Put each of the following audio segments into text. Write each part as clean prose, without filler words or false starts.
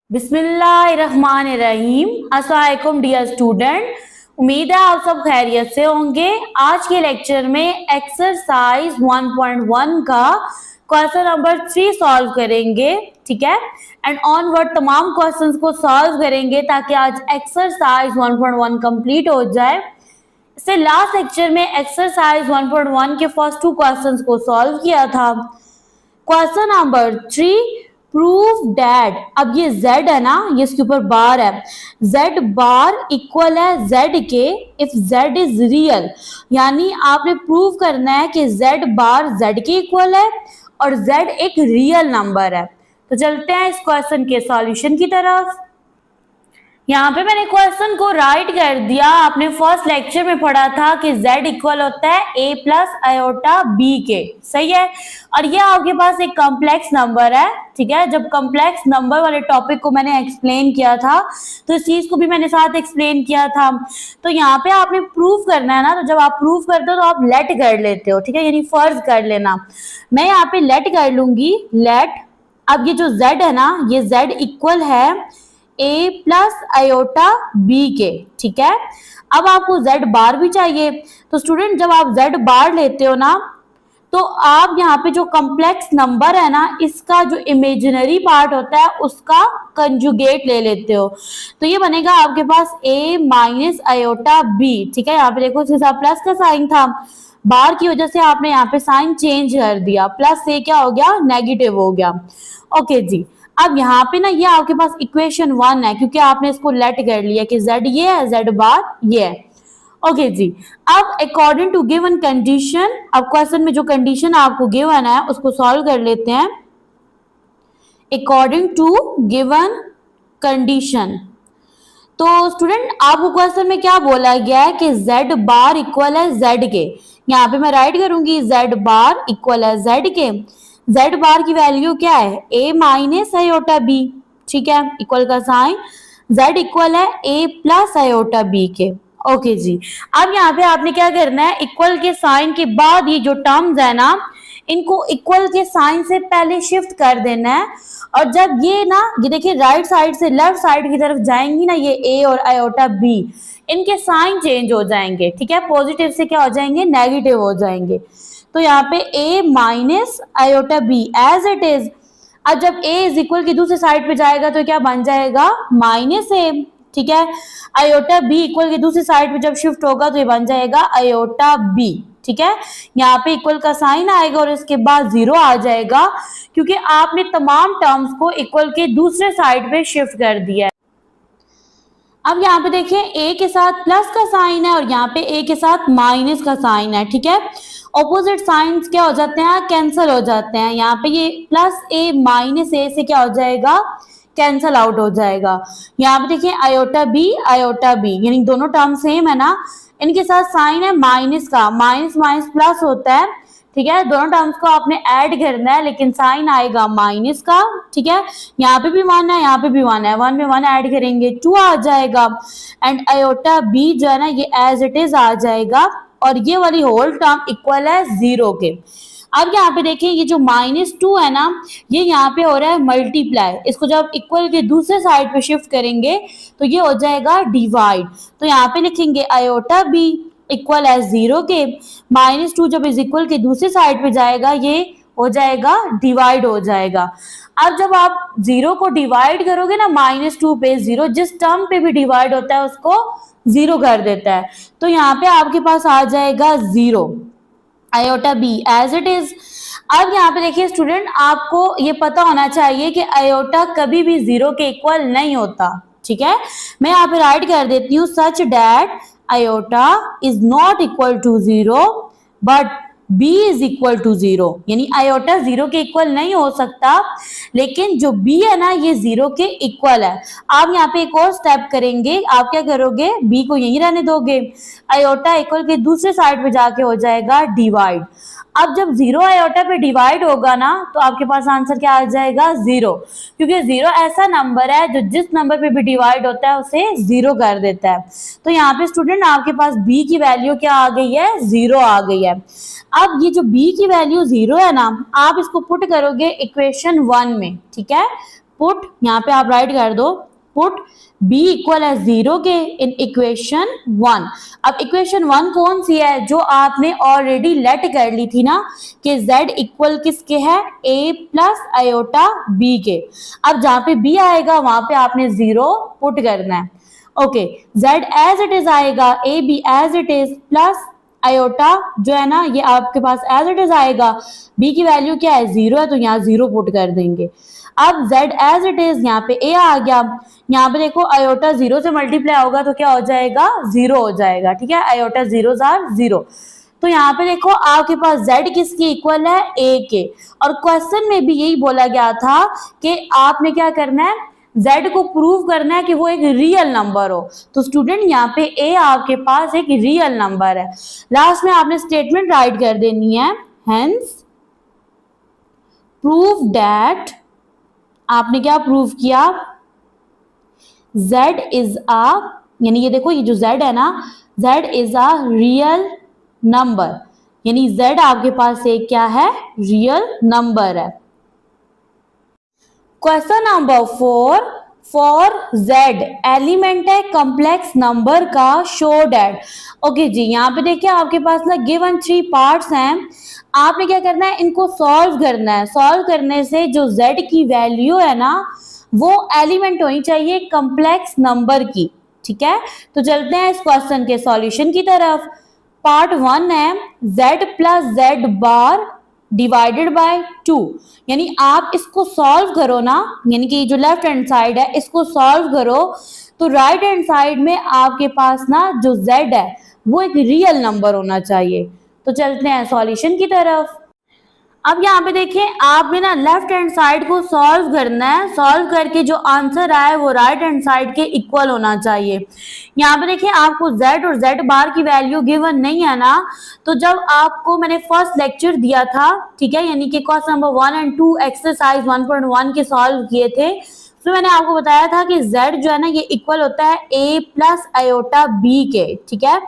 बिस्मिल्लाहिर्रहमानिर्रहीम। अस्सलाम वालेकुम डियर स्टूडेंट, उम्मीद है आप सब खैरियत से होंगे। आज के लेक्चर में एक्सरसाइज 1.1 का क्वेश्चन नंबर 3 सॉल्व करेंगे, ठीक है। एंड ऑनवर्ड तमाम क्वेश्चंस को सॉल्व करेंगे ताकि आज एक्सरसाइज 1.1 कंप्लीट हो जाए। इससे लास्ट लेक्चर में एक्सरसाइज 1.1 के फर्स्ट 2 क्वेश्चंस को सॉल्व किया था। क्वेश्चन नंबर 3, प्रूव दैट, अब ये z है ना, ये इसके ऊपर बार है, z बार इक्वल है z के इफ z इज रियल, यानी आपने प्रूव करना है कि z बार z के इक्वल है और z एक रियल नंबर है। तो चलते हैं इस क्वेश्चन के सॉल्यूशन की तरफ। यहाँ पे मैंने क्वेश्चन को राइट कर दिया। आपने फर्स्ट लेक्चर में पढ़ा था कि z इक्वल होता है a प्लस आयोटा b के, सही है। और ये आपके पास एक कॉम्प्लेक्स नंबर है, ठीक है। जब कॉम्प्लेक्स नंबर वाले टॉपिक को मैंने एक्सप्लेन किया था तो इस चीज को भी मैंने साथ एक्सप्लेन किया था। तो यहाँ पे आपने प्रूव करना है ना, तो जब आप प्रूव करते हो तो आप लेट कर लेते हो, ठीक है, यानी फर्ज कर लेना। मैं यहाँ पे लेट कर लूंगी, लेट। अब ये जो z है ना, ये z इक्वल है a प्लस आयोटा b के, ठीक है। अब आपको z बार भी चाहिए, तो स्टूडेंट जब आप z बार लेते हो ना, तो आप यहाँ पे जो कॉम्प्लेक्स नंबर है ना, इसका जो इमेजिनरी पार्ट होता है उसका कंजुगेट ले लेते हो। तो ये बनेगा आपके पास a माइनस आयोटा b, ठीक है। यहाँ पे देखो इसके साथ प्लस का साइन था, बार की वजह से आपने यहाँ पे साइन चेंज कर दिया, प्लस से क्या हो गया, नेगेटिव हो गया। ओके जी, अब यहाँ पे ना ये आपके पास इक्वेशन 1 है, क्योंकि आपने इसको लेट कर लिया कि z ये है, z बार ये है। ओके जी, अब अकॉर्डिंग टू गिवन कंडीशन, अब क्वेश्चन में जो कंडीशन आपको गिवन है उसको सॉल्व कर लेते हैं। अकॉर्डिंग टू गिवन कंडीशन, तो स्टूडेंट आपको क्वेश्चन में क्या बोला गया है कि z बार इक्वल है z के। यहाँ पे मैं राइट करूंगी z बार इक्वल है z के। z बार की वैल्यू क्या है, a माइनस आयोटा b, ठीक है, इक्वल का साइन, z इक्वल है a प्लस आयोटा b के। ओके जी, अब यहाँ पे आपने क्या करना है, इक्वल के साइन के बाद ये जो टर्म्स है ना, इनको इक्वल के साइन से पहले शिफ्ट कर देना है। और जब ये ना, ये देखिए राइट साइड से लेफ्ट साइड की तरफ जाएंगी ना, ये a और आयोटा b, इनके साइन चेंज हो जाएंगे, ठीक है। पॉजिटिव से क्या हो जाएंगे, नेगेटिव हो जाएंगे। तो यहाँ पे a minus iota b as it is. अब जब a इज इक्वल की दूसरी साइड पे जाएगा तो क्या बन जाएगा, माइनस a, ठीक है। आयोटा b इक्वल की दूसरी साइड पे जब शिफ्ट होगा तो ये बन जाएगा आयोटा b, ठीक है। यहाँ पे इक्वल का साइन आएगा और इसके बाद 0 आ जाएगा, क्योंकि आपने तमाम टर्म्स को इक्वल के दूसरे साइड पे शिफ्ट कर दिया है। अब यहाँ पे देखिए a के साथ प्लस का साइन है और यहाँ पे a के साथ माइनस का साइन है, ठीक है। ऑपोजिट साइंस क्या हो जाते हैं, कैंसल हो जाते हैं। यहाँ पे ये प्लस a माइनस a से क्या हो जाएगा, कैंसल आउट हो जाएगा। यहाँ पे देखिए आयोटा b, यानी दोनों टर्म सेम है ना, इनके साथ साइन है माइनस का, माइनस माइनस प्लस होता है, ठीक है। दोनों टर्म्स को आपने ऐड करना है, लेकिन साइन आएगा माइनस का, ठीक है। यहाँ पे भी 1 है, यहाँ पे भी 1 है, 1 में 1 ऐड करेंगे 2 आ जाएगा। एंड आयोटा b जो है ना, ये एज इट इज आ जाएगा और ये वाली होल टर्म इक्वल है 0 के। अब यहाँ पे देखिए ये जो -2 है ना, ये यहाँ पे हो रहा है मल्टीप्लाई, इसको जब इक्वल के दूसरे साइड पे शिफ्ट करेंगे तो ये हो जाएगा डिवाइड। तो यहाँ पे लिखेंगे आयोटा b इक्वल है 0 के, -2 जब इज इक्वल के दूसरी साइड पे जाएगा ये हो जाएगा डिवाइड हो जाएगा। अब जब आप 0 को डिवाइड करोगे ना, -2 पे 0 जिस टर्म पे भी डिवाइड होता है उसको 0 कर देता है, तो यहाँ पे आपके पास आ जाएगा 0, iota b as it is. अब यहाँ पे देखिए स्टूडेंट, आपको ये पता होना चाहिए कि आयोटा कभी भी 0 के इक्वल नहीं होता, ठीक है। मैं यहाँ पे राइट कर देती हूँ, such that iota is not equal to 0 but b is equal to 0, यानी आयोटा 0 के इक्वल नहीं हो सकता, लेकिन जो b है ना ये 0 के इक्वल है। आप यहाँ पे एक और स्टेप करेंगे, आप क्या करोगे, b को यहीं रहने दोगे, आयोटा इक्वल के दूसरे साइड पे जाके हो जाएगा डिवाइड। अब जब 0 आयोटा पे डिवाइड होगा ना, तो आपके पास आंसर क्या आ जाएगा, 0, क्योंकि 0 ऐसा नंबर है जो जिस नंबर पे भी डिवाइड होता है उसे 0 कर देता है। तो यहाँ पे स्टूडेंट आपके पास b की वैल्यू क्या आ गई है, 0 आ गई है। अब ये जो b की वैल्यू 0 है ना, आप इसको पुट करोगे इक्वेशन 1 में, ठीक है, पुट यहाँ पे आप राइट कर दो पुट b इक्वल है 0 के इन इक्वेशन 1। अब इक्वेशन 1 कौन सी है, जो आपने ऑलरेडी लेट कर ली थी ना कि z इक्वल किसके है, a प्लस आयोटा b के। अब जहां पे b आएगा वहां पे आपने 0 पुट करना है। Okay, z as it is आएगा, a b as it is plus iota जो है ना ये आपके पास एज इट इज आएगा, b की वैल्यू क्या है 0 है तो यहाँ 0 पुट कर देंगे। अब z एज इट इज यहाँ पे a आ गया, यहाँ पे देखो आयोटा 0 से मल्टीप्लाई होगा तो क्या हो जाएगा 0 हो जाएगा, ठीक है, आयोटा 0 आर 0। तो यहाँ पे देखो आपके पास z किसकी इक्वल है a के, और क्वेश्चन में भी यही बोला गया था कि आपने क्या करना है, z को प्रूव करना है कि वो एक रियल नंबर हो। तो स्टूडेंट यहाँ पे a आपके पास एक रियल नंबर है। लास्ट में आपने स्टेटमेंट राइट कर देनी है, हेंस प्रूव दैट, आपने क्या प्रूव किया, z इज अ, यानी ये देखो ये जो z है ना, z is a real number, यानी z आपके पास एक क्या है, रियल नंबर है। Question number 4, for z element है कॉम्प्लेक्स नंबर का, शो दैट। ओके जी, यहाँ पे देखिए आपके पास ना गिवन 3 पार्ट्स हैं, आपने क्या करना है, इनको सॉल्व करना है। सॉल्व करने से जो z की वैल्यू है ना वो एलिमेंट होनी चाहिए कॉम्प्लेक्स नंबर की, ठीक है। तो चलते हैं इस क्वेश्चन के सॉल्यूशन की तरफ। पार्ट 1 है z plus z bar divided by 2, यानी आप इसको सॉल्व करो ना, यानी कि जो लेफ्ट हैंड साइड है इसको सॉल्व करो तो राइट हैंड साइड में आपके पास ना जो z है वो एक रियल नंबर होना चाहिए। तो चलते हैं सॉल्यूशन की तरफ। अब यहाँ पे देखिए आपने ना लेफ्ट हैंड साइड को सॉल्व करना है, सॉल्व करके जो आंसर आए वो राइट हैंड साइड के इक्वल होना चाहिए। यहाँ पे देखिए आपको z और z बार की वैल्यू गिवन नहीं है ना, तो जब आपको मैंने फर्स्ट लेक्चर दिया था, ठीक है, यानी कि क्वेश्चन नंबर 1 और 2 एक्सरसाइज 1.1 के सॉल्व किए थे, तो मैंने आपको बताया था कि z जो है ना ये इक्वल होता है a प्लस आयोटा b के, ठीक है।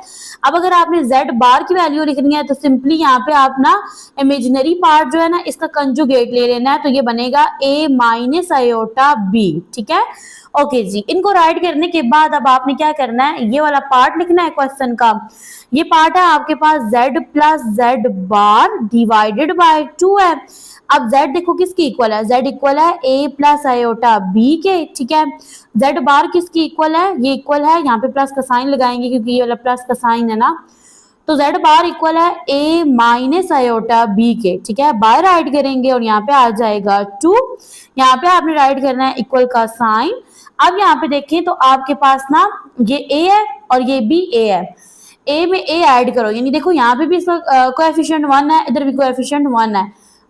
अब अगर आपने z बार की वैल्यू लिखनी है तो सिंपली यहाँ पे आप ना इमेजिनरी पार्ट जो है ना इसका कंजुगेट ले लेना है, तो ये बनेगा a माइनस आयोटा b, ठीक है। ओके जी, इनको राइट करने के बाद अब आपने क्या करना है, ये वाला पार्ट लिखना है क्वेश्चन का। ये पार्ट है आपके पास z plus z bar divided by 2 है। अब z देखो किसकी इक्वल है, z इक्वल है a प्लस आयोटा b के, ठीक है। z बार किसकी इक्वल है, ये इक्वल है, यहाँ पे प्लस का साइन लगाएंगे क्योंकि ये वाला प्लस का साइन है ना, तो z बार इक्वल है a माइनस आयोटा b के, ठीक है। बाय राइट करेंगे और यहाँ पे आ जाएगा 2, यहाँ पे आपने राइट करना है इक्वल का साइन। अब यहाँ पे देखें तो आपके पास ना ये a है और ये भी a है, a में a ऐड करो, यानी देखो यहाँ पे भी इसका कोएफिशिएंट 1 है, इधर भी कोएफिशिएंट 1 है,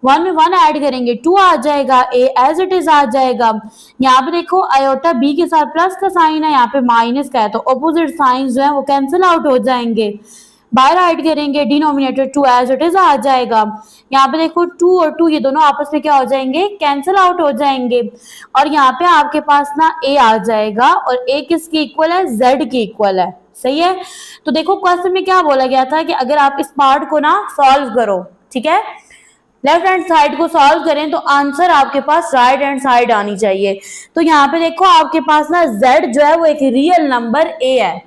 1 में 1 ऐड करेंगे 2 आ जाएगा, a एज इट इज आ जाएगा। यहाँ पे देखो आयोटा b के साथ प्लस का साइन है, यहाँ पे माइनस का है, तो ऑपोजिट साइन जो है वो कैंसिल आउट हो जाएंगे। बाय राइट करेंगे, डिनोमिनेटर 2 एज इट इज आ जाएगा। यहाँ पे देखो 2 और 2 ये दोनों आपस में क्या हो जाएंगे, कैंसिल आउट हो जाएंगे, और यहाँ पे आपके पास ना a आ जाएगा, और a किसकी इक्वल है, z की इक्वल है, सही है। तो देखो क्वेश्चन में क्या बोला गया था कि अगर आप इस पार्ट को ना सॉल्व करो, ठीक है, लेफ्ट हैंड साइड को सॉल्व करें तो आंसर आपके पास राइट हैंड साइड आनी चाहिए। तो यहाँ पे देखो आपके पास ना z जो है वो एक रियल नंबर a है,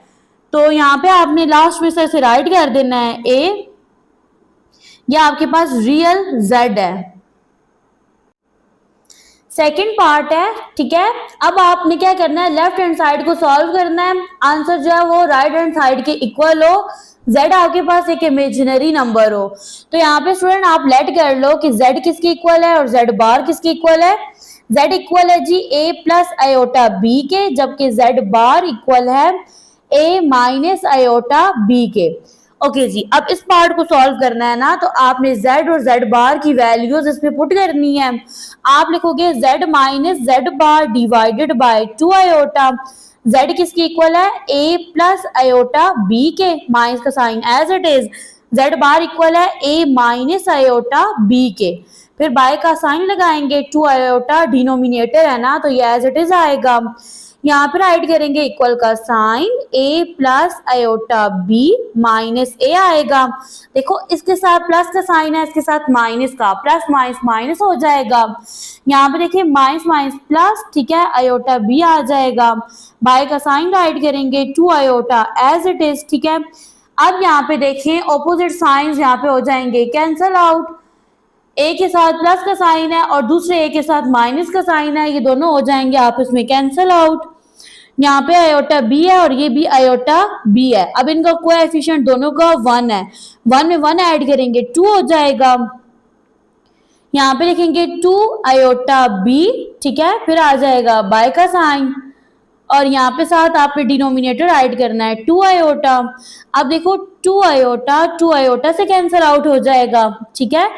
तो यहाँ पे आपने लास्ट में से इसे राइट कर देना है a, या आपके पास रियल z है। सेकंड पार्ट है, ठीक है। अब आपने क्या करना है, लेफ्ट हैंड साइड को सॉल्व करना है, आंसर जो है वो राइट हैंड साइड के इक्वल हो, z आपके पास एक इमेजिनरी नंबर हो। तो यहाँ पे स्टूडेंट आप लेट कर लो कि z किसकी इक्वल है और z बार किसकी इक्वल है। z इक्वल है जी a प्लस आयोटा b के, जबकि z बार इक्वल है a माइनस आयोटा b के। ओके जी, अब इस पार्ट को सॉल्व करना है ना, तो आपने z और z बार की वैल्यूज इसमें पुट करनी है। आप लिखोगे z minus z bar divided by 2 iota, z किसकी इक्वल है, a प्लस आयोटा b के, माइनस का sign as it is, z bar equal है a माइनस आयोटा b के, फिर बाय का साइन लगाएंगे, 2 आयोटा डिनोमिनेटर है ना, तो ये एज इट इज आएगा। यहाँ पे राइट करेंगे इक्वल का sign a plus iota b minus a आएगा। देखो इसके साथ प्लस का साइन है, इसके साथ माइनस का, प्लस माइनस माइनस हो जाएगा। यहाँ पे देखिए माइनस माइनस प्लस, ठीक है, आयोटा b आ जाएगा। बाय का साइन राइट करेंगे 2 आयोटा एज इट इज, ठीक है। अब यहाँ पे देखें ऑपोजिट साइंस यहाँ पे हो जाएंगे कैंसल आउट। ए के साथ प्लस का साइन है और दूसरे ए के साथ माइनस का साइन है, ये दोनों हो जाएंगे आपस में कैंसल आउट। यहाँ पे आयोटा बी है और ये भी आयोटा बी है। अब इनका कोएफिशिएंट दोनों का 1 है, 1 में 1 ऐड करेंगे 2 हो जाएगा। यहाँ पे लिखेंगे 2 आयोटा बी, ठीक है, फिर आ जाएगा बाय का साइन और यहाँ पे साथ आपने डिनोमिनेटर ऐड करना है 2 आयोटा। अब देखो 2 आयोटा से कैंसिल आउट हो जाएगा, ठीक है,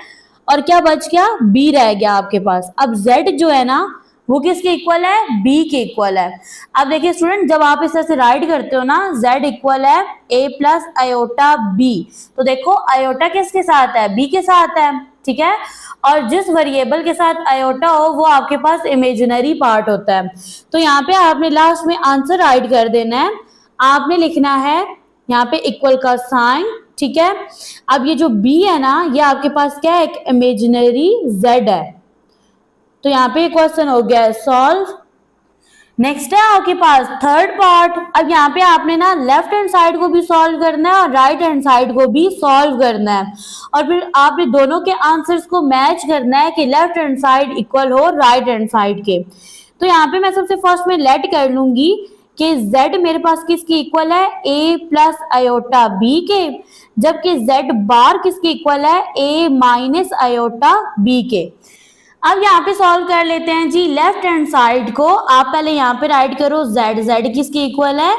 और क्या बच गया, b रह गया आपके पास। अब z जो है ना वो किसके इक्वल है, b के इक्वल है। अब देखिए स्टूडेंट जब आप इस तरह से राइट करते हो ना z इक्वल है a प्लस आयोटा b, तो देखो आयोटा किसके साथ है, b के साथ है, ठीक है, और जिस वेरिएबल के साथ आयोटा हो वो आपके पास इमेजिनरी पार्ट होता है। तो यहाँ पे आपने लास्ट में आंसर राइट कर देना है। आपने लिखना है यहाँ पे इक्वल का साइन, ठीक है। अब ये जो b है ना ये आपके पास क्या है, एक इमेजिनरी z है। तो यहाँ पे क्वेश्चन हो गया सॉल्व। नेक्स्ट है आपके पास थर्ड पार्ट। अब यहाँ पे आपने ना लेफ्ट हैंड साइड को भी सॉल्व करना है और राइट हैंड साइड को भी सॉल्व करना है और फिर आपने दोनों के आंसर्स को मैच करना है कि लेफ्ट हैंड साइड इक्वल हो राइट हैंड साइड के। तो यहाँ पे मैं सबसे फर्स्ट में लेट कर लूंगी कि z मेरे पास किसकी इक्वल है, a प्लस आयोटा b के, जबकि z बार किसके इक्वल है, a माइनस आयोटा b के। अब यहाँ पे सॉल्व कर लेते हैं जी। लेफ्ट हैंड साइड को आप पहले यहाँ पे राइट करो z किसके इक्वल है,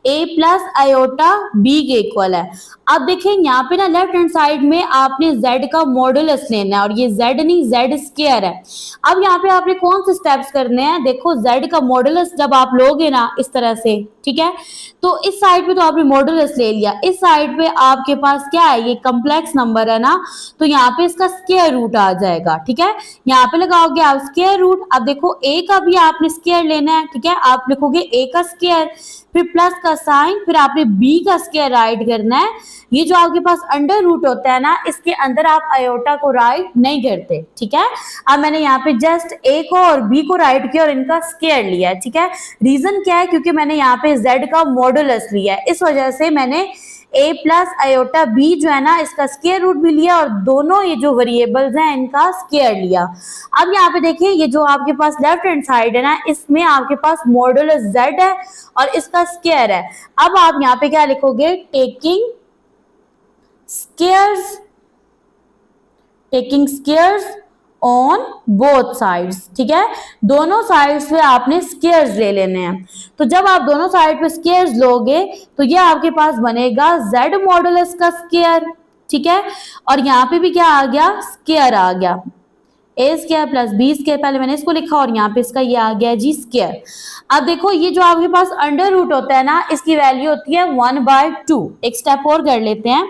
a प्लस आयोटा b के इक्वल है। अब देखें यहाँ पे ना लेफ्ट हैंड साइड में आपने z का मॉडुलस लेना है और ये z नहीं z स्क्वायर है। अब यहाँ पे आपने कौन से स्टेप्स करने हैं, देखो z का मॉडुलस जब आप लोगे ना इस तरह से, ठीक है, तो इस साइड पे तो आपने मॉडुलस ले लिया, इस साइड पे आपके पास क्या है, ये कम्प्लेक्स नंबर है ना, तो यहाँ पे इसका स्क्वायर रूट आ जाएगा, ठीक है। यहाँ पे लगाओगे आप स्क्वायर रूट। अब देखो a का भी आपने स्क्वायर लेना है, ठीक है, आप लिखोगे a का स्क्वायर फिर प्लस का साइन फिर आपने b का स्क्वायर राइट करना है। ये जो आपके पास अंडर रूट होता है ना इसके अंदर आप आयोटा को राइट नहीं करते, ठीक है। अब मैंने यहाँ पे जस्ट a को और b को राइट किया और इनका स्क्वायर लिया है, ठीक है। रीजन क्या है, क्योंकि मैंने यहाँ पे z का मॉडुलस लिया है, इस वजह से मैंने a प्लस आयोटा b जो है ना इसका स्क्वायर रूट भी लिया और दोनों ये जो वेरिएबल्स हैं इनका स्क्वायर लिया। अब यहाँ पे देखिए ये जो आपके पास लेफ्ट हैंड साइड है ना इसमें आपके पास मॉडुलस z है और इसका स्क्वायर है। अब आप यहाँ पे क्या लिखोगे, taking squares on both sides, ठीक है, दोनों साइड्स पे आपने स्क्वायर्स ले लेने हैं। तो जब आप दोनों साइड पे स्क्वायर्स लोगे तो ये आपके पास बनेगा z मॉडुलस का स्क्वायर, ठीक है, और यहाँ पे भी क्या आ गया, स्क्वायर आ गया, ए स्क्वायर प्लस बी स्क्वायर, पहले मैंने इसको लिखा और यहाँ पे इसका ये आ गया जी स्क्वायर। अब देखो ये जो आपके पास अंडर रूट होता है ना इसकी वैल्यू होती है 1/2। एक स्टेप और कर लेते हैं,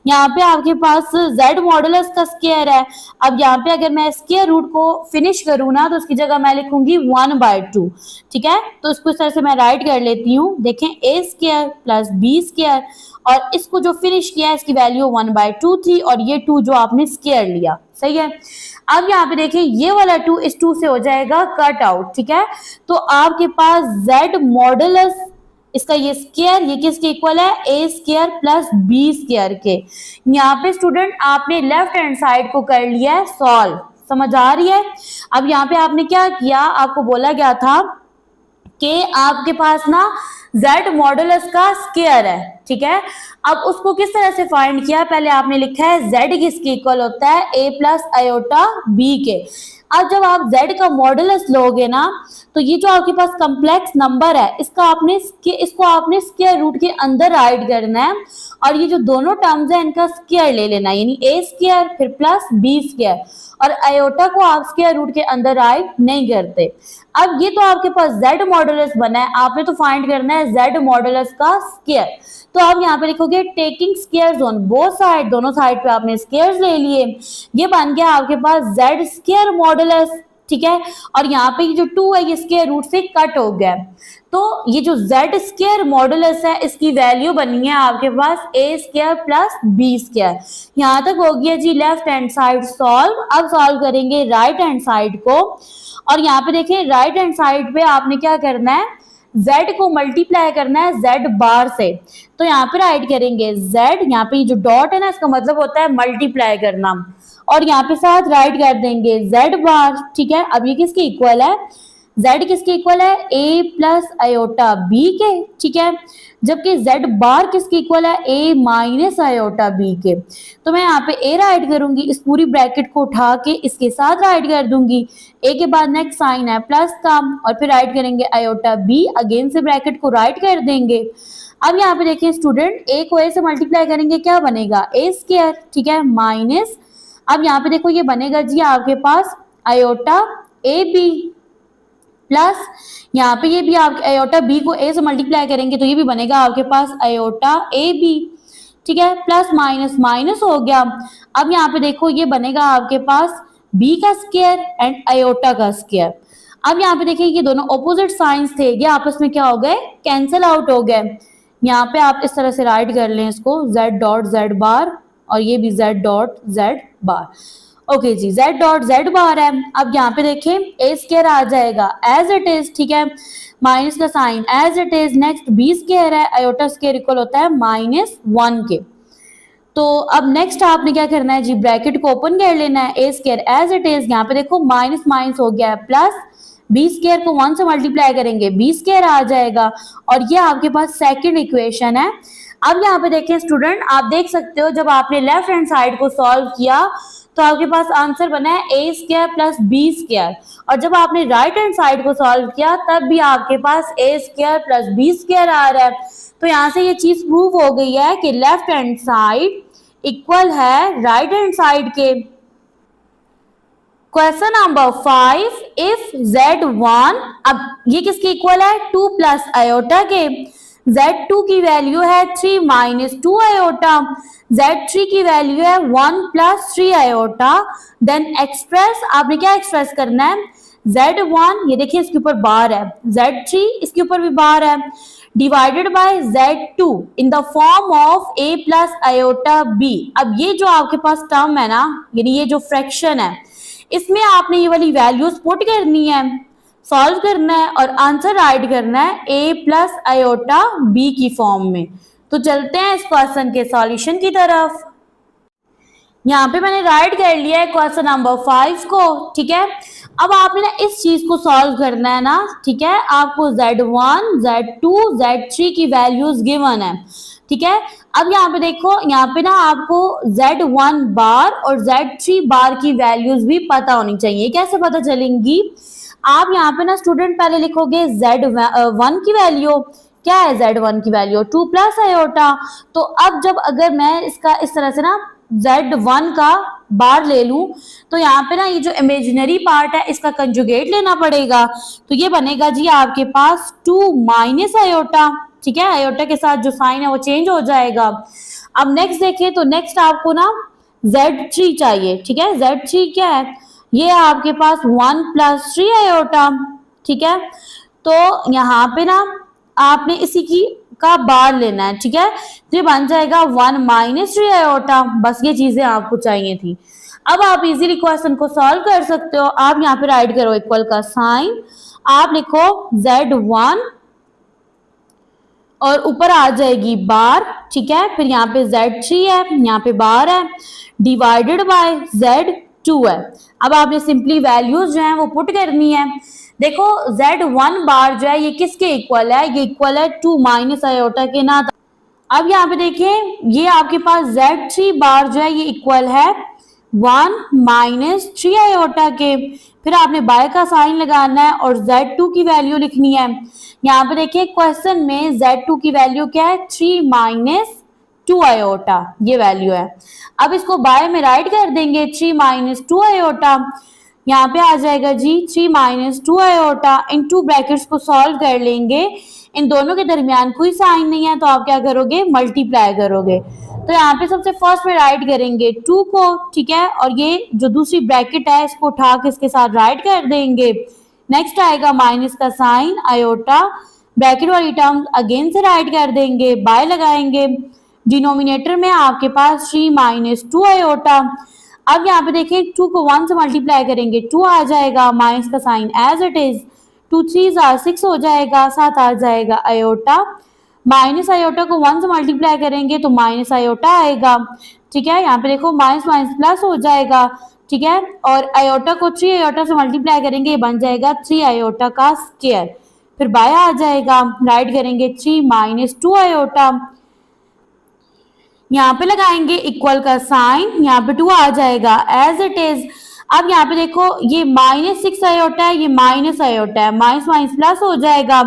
यहाँ पे आपके पास z मॉडुलस का स्क्वायर है। अब यहाँ पे अगर मैं स्क्वायर रूट को फिनिश करूँ ना तो उसकी जगह मैं लिखूंगी 1/2, ठीक है। तो इसको इस तरह से मैं राइट कर लेती हूँ, देखें a square plus b square और इसको जो फिनिश किया है इसकी वैल्यू 1/2 थी और ये 2 जो आपने स्क्वायर लिया, सही है। अब यहाँ पे देखिए ये वाला 2 इस 2 से हो जाएगा कट आउट, ठीक है। तो आपके पास z मॉडुलस इसका ये स्क्वायर ये किसके इक्वल है, a square plus b square के। यहाँ पे स्टूडेंट आपने लेफ्ट हैंड साइड को कर लिया है सॉल्व, समझ आ रही है। अब यहाँ पे आपने क्या किया, आपको बोला गया था कि आपके पास ना z मॉडुलस का स्क्वायर है, ठीक है। अब उसको किस तरह से फाइंड किया, पहले आपने लिखा है z किसके इक्वल होता है, a प्लस आयोटा b के। अब जब आप z का मॉडुलस लोगे ना तो ये जो आपके पास कम्प्लेक्स नंबर है इसको आपने स्क्वायर रूट के अंदर राइट करना है और ये जो दोनों टर्म्स है इनका स्क्वायर ले लेना है, यानी a स्क्वायर फिर प्लस b स्क्वायर, और आयोटा को आप स्क्वायर रूट के अंदर राइट नहीं करते। अब ये तो आपके पास z मॉडुलस बना है, आपने तो फाइंड करना है z मॉडुलस का स्क्वायर। तो आप यहाँ पे लिखोगे taking squares on both side, दोनों साइड पे आपने स्क्वायर्स ले लिए, ये बन गया आपके पास z स्क्वायर मॉडुलस, ठीक है, और यहाँ पे ये जो 2 है ये स्क्वायर रूट से कट हो गया। तो ये जो z स्क्वायर मॉडुलस है इसकी वैल्यू बनी है आपके पास a square plus b square. यहाँ तक हो गया जी लेफ्ट हैंड साइड सॉल्व। अब सॉल्व करेंगे राइट हैंड साइड को, और यहाँ पे देखें राइट हैंड साइड पे आपने क्या करना है, z को मल्टीप्लाई करना है z बार से। तो यहाँ पे राइट करेंगे z, यहाँ पे ये जो डॉट है ना इसका मतलब होता है मल्टीप्लाई करना, और यहाँ पे साथ राइट कर देंगे z बार। ठीक है, अब ये किसके इक्वल है, z किसके इक्वल है, a प्लस आयोटा b के। ठीक है, जबकि z बार किसके इक्वल है, a माइनस आयोटा b के। तो मैं यहाँ पे a राइट करूंगी, इस पूरी ब्रैकेट को उठा के इसके साथ राइट कर दूंगी, a के बाद नेक्स्ट साइन है प्लस का, और फिर राइट करेंगे आयोटा b, अगेन से ब्रैकेट को राइट कर देंगे। अब यहाँ पे देखिए स्टूडेंट a को a से मल्टीप्लाई करेंगे, क्या बनेगा, a स्क्वायर। ठीक है, माइनस, अब यहाँ पे देखो ये बनेगा जी आपके पास आयोटा ए बी प्लस, यहाँ पे ये भी आप आयोटा बी को a से मल्टीप्लाई करेंगे तो ये भी बनेगा आपके पास आयोटा ए बी। ठीक है, प्लस माइनस माइनस हो गया। अब यहाँ पे देखो ये बनेगा आपके पास b का स्क्वायर एंड आयोटा का स्क्वायर। अब यहाँ पे देखिए ये दोनों ऑपोजिट साइंस थे, ये आपस में क्या हो गए, कैंसिल आउट हो गए। यहाँ पे आप इस तरह से राइट कर लें इसको, z डॉट z बार, और ये भी z डॉट z बार। ओके जी, z डॉट z बार है। अब यहाँ पे देखें a स्क्वायर आ जाएगा एज इट इज, ठीक है, माइनस का sign as it is. Next b square है, आयोटा स्क्वायर इक्वल होता है -1 के। तो अब नेक्स्ट आपने क्या करना है जी, ब्रैकेट को ओपन कर लेना है, a square as it is, यहाँ पे देखो माइनस माइनस हो गया है प्लस, b स्क्वायर को 1 से मल्टीप्लाई करेंगे b स्क्वायर आ जाएगा, और ये आपके पास सेकंड इक्वेशन है। अब यहाँ पे देखें स्टूडेंट, आप देख सकते हो जब आपने लेफ्ट हैंड साइड को सॉल्व किया तो आपके पास आंसर बना है a square plus b square, और जब आपने राइट हैंड साइड को सॉल्व किया तब भी आपके पास a square plus b square आ रहा है। तो यहाँ से ये चीज प्रूव हो गई है कि लेफ्ट हैंड साइड इक्वल है राइट हैंड साइड के। क्वेश्चन नंबर 5, इफ z1, अब ये किसके इक्वल है, 2 प्लस आयोटा के। z2 की वैल्यू है 3 माइनस 2 आयोटा, z3 की वैल्यू है 1 प्लस 3 आयोटा। देन एक्सप्रेस, आपने क्या एक्सप्रेस करना है, z1, ये देखिए इसके ऊपर बार है, z3 इसके ऊपर भी बार है, divided by z2 in the form of a plus iota b। अब ये जो आपके पास टर्म है ना, यानी ये जो फ्रैक्शन है, इसमें आपने ये वाली वैल्यूज पुट करनी है, सॉल्व करना है और आंसर राइट करना है a प्लस आयोटा b की फॉर्म में। तो चलते हैं इस क्वेश्चन के सॉल्यूशन की तरफ। यहाँ पे मैंने राइट कर लिया है क्वेश्चन नंबर 5 को। ठीक है, अब आपने ना इस चीज को सॉल्व करना है ना। ठीक है, आपको z1, z2, z3 की वैल्यूज गिवन है। ठीक है, अब यहाँ पे देखो, यहाँ पे ना आपको z1 बार और z3 बार की वैल्यूज भी पता होनी चाहिए। कैसे पता चलेंगी, आप यहाँ पे ना स्टूडेंट पहले लिखोगे z1 की वैल्यू, क्या है z1 की वैल्यू, 2 प्लस आयोटा। तो अब जब अगर मैं इसका इस तरह से ना z1 का बार ले लूं तो यहाँ पे ना ये जो इमेजिनरी पार्ट है इसका कंजुगेट लेना पड़ेगा। तो ये बनेगा जी आपके पास 2 माइनस आयोटा। ठीक है, आयोटा के साथ जो साइन है वो चेंज हो जाएगा। अब नेक्स्ट देखें तो नेक्स्ट आपको ना z3 चाहिए। ठीक है, z3 क्या है, ये आपके पास 1 प्लस 3 आयोटा। ठीक है, तो यहाँ पे ना आपने इसी की का बार लेना है। ठीक है, तो ये बन जाएगा 1 माइनस 3 आयोटा। बस ये चीजें आपको चाहिए थी। अब आप इजीली क्वेश्चन को सॉल्व कर सकते हो। आप यहाँ पे राइट करो इक्वल का साइन, आप लिखो z1 और ऊपर आ जाएगी बार। ठीक है, फिर यहाँ पे z3 है, यहाँ पे बार है, डिवाइडेड बाय z2 है। अब आपने सिंपली वैल्यूज जो है वो पुट करनी है। देखो z1 बार जो है ये किसके इक्वल है, ये इक्वल है 2 माइनस आयोटा के ना। अब यहाँ पे देखिए ये आपके पास z3 बार जो है ये इक्वल है 1 माइनस 3 आयोटा के। फिर आपने बाय का साइन लगाना है और z2 की वैल्यू लिखनी है। यहाँ पे देखिए क्वेश्चन में z2 की वैल्यू क्या है, 3 माइनस 2 आयोटा, ये वैल्यू है। अब इसको बाय में राइट कर देंगे, 3 माइनस 2 आयोटा, यहाँ पे आ जाएगा जी 3 minus 2 iota. In to brackets को सॉल्व कर लेंगे, इन दोनों के दरमियान कोई साइन नहीं है तो आप क्या करोगे, मल्टीप्लाई करोगे। तो यहाँ पे सबसे फर्स्ट में राइट करेंगे 2 को, ठीक है, और ये जो दूसरी ब्रैकेट है इसको उठा के इसके साथ राइट कर देंगे। नेक्स्ट आएगा माइनस का साइन आयोटा, ब्रैकेट वाली टर्म अगेन से राइट कर देंगे, बाय लगाएंगे। डिनोमिनेटर में आपके पास 3 माइनस 2 आयोटा। अब यहाँ पे देखिए 2 को 1 से मल्टीप्लाई करेंगे 2 आ जाएगा, माइनस का साइन एज इट इज, 2 3 6 हो जाएगा, साथ आ जाएगा आयोटा। माइनस आयोटा को 1 से मल्टीप्लाई करेंगे तो माइनस आयोटा आएगा, ठीक है। यहाँ पे देखो माइनस माइनस प्लस हो जाएगा, ठीक है, और आयोटा को 3 आयोटा से मल्टीप्लाई करेंगे, ये बन जाएगा 3 आयोटा का स्क्वायर। फिर बाय आ जाएगा, राइट करेंगे 3 माइनस 2 आयोटा, यहाँ पे लगाएंगे इक्वल का साइन, यहाँ पे 2 आ जाएगा एज इट इज। अब यहाँ पे देखो ये माइनस 6 आयोटा है, ये माइनस आयोटा है, माइनस माइनस प्लस हो जाएगा,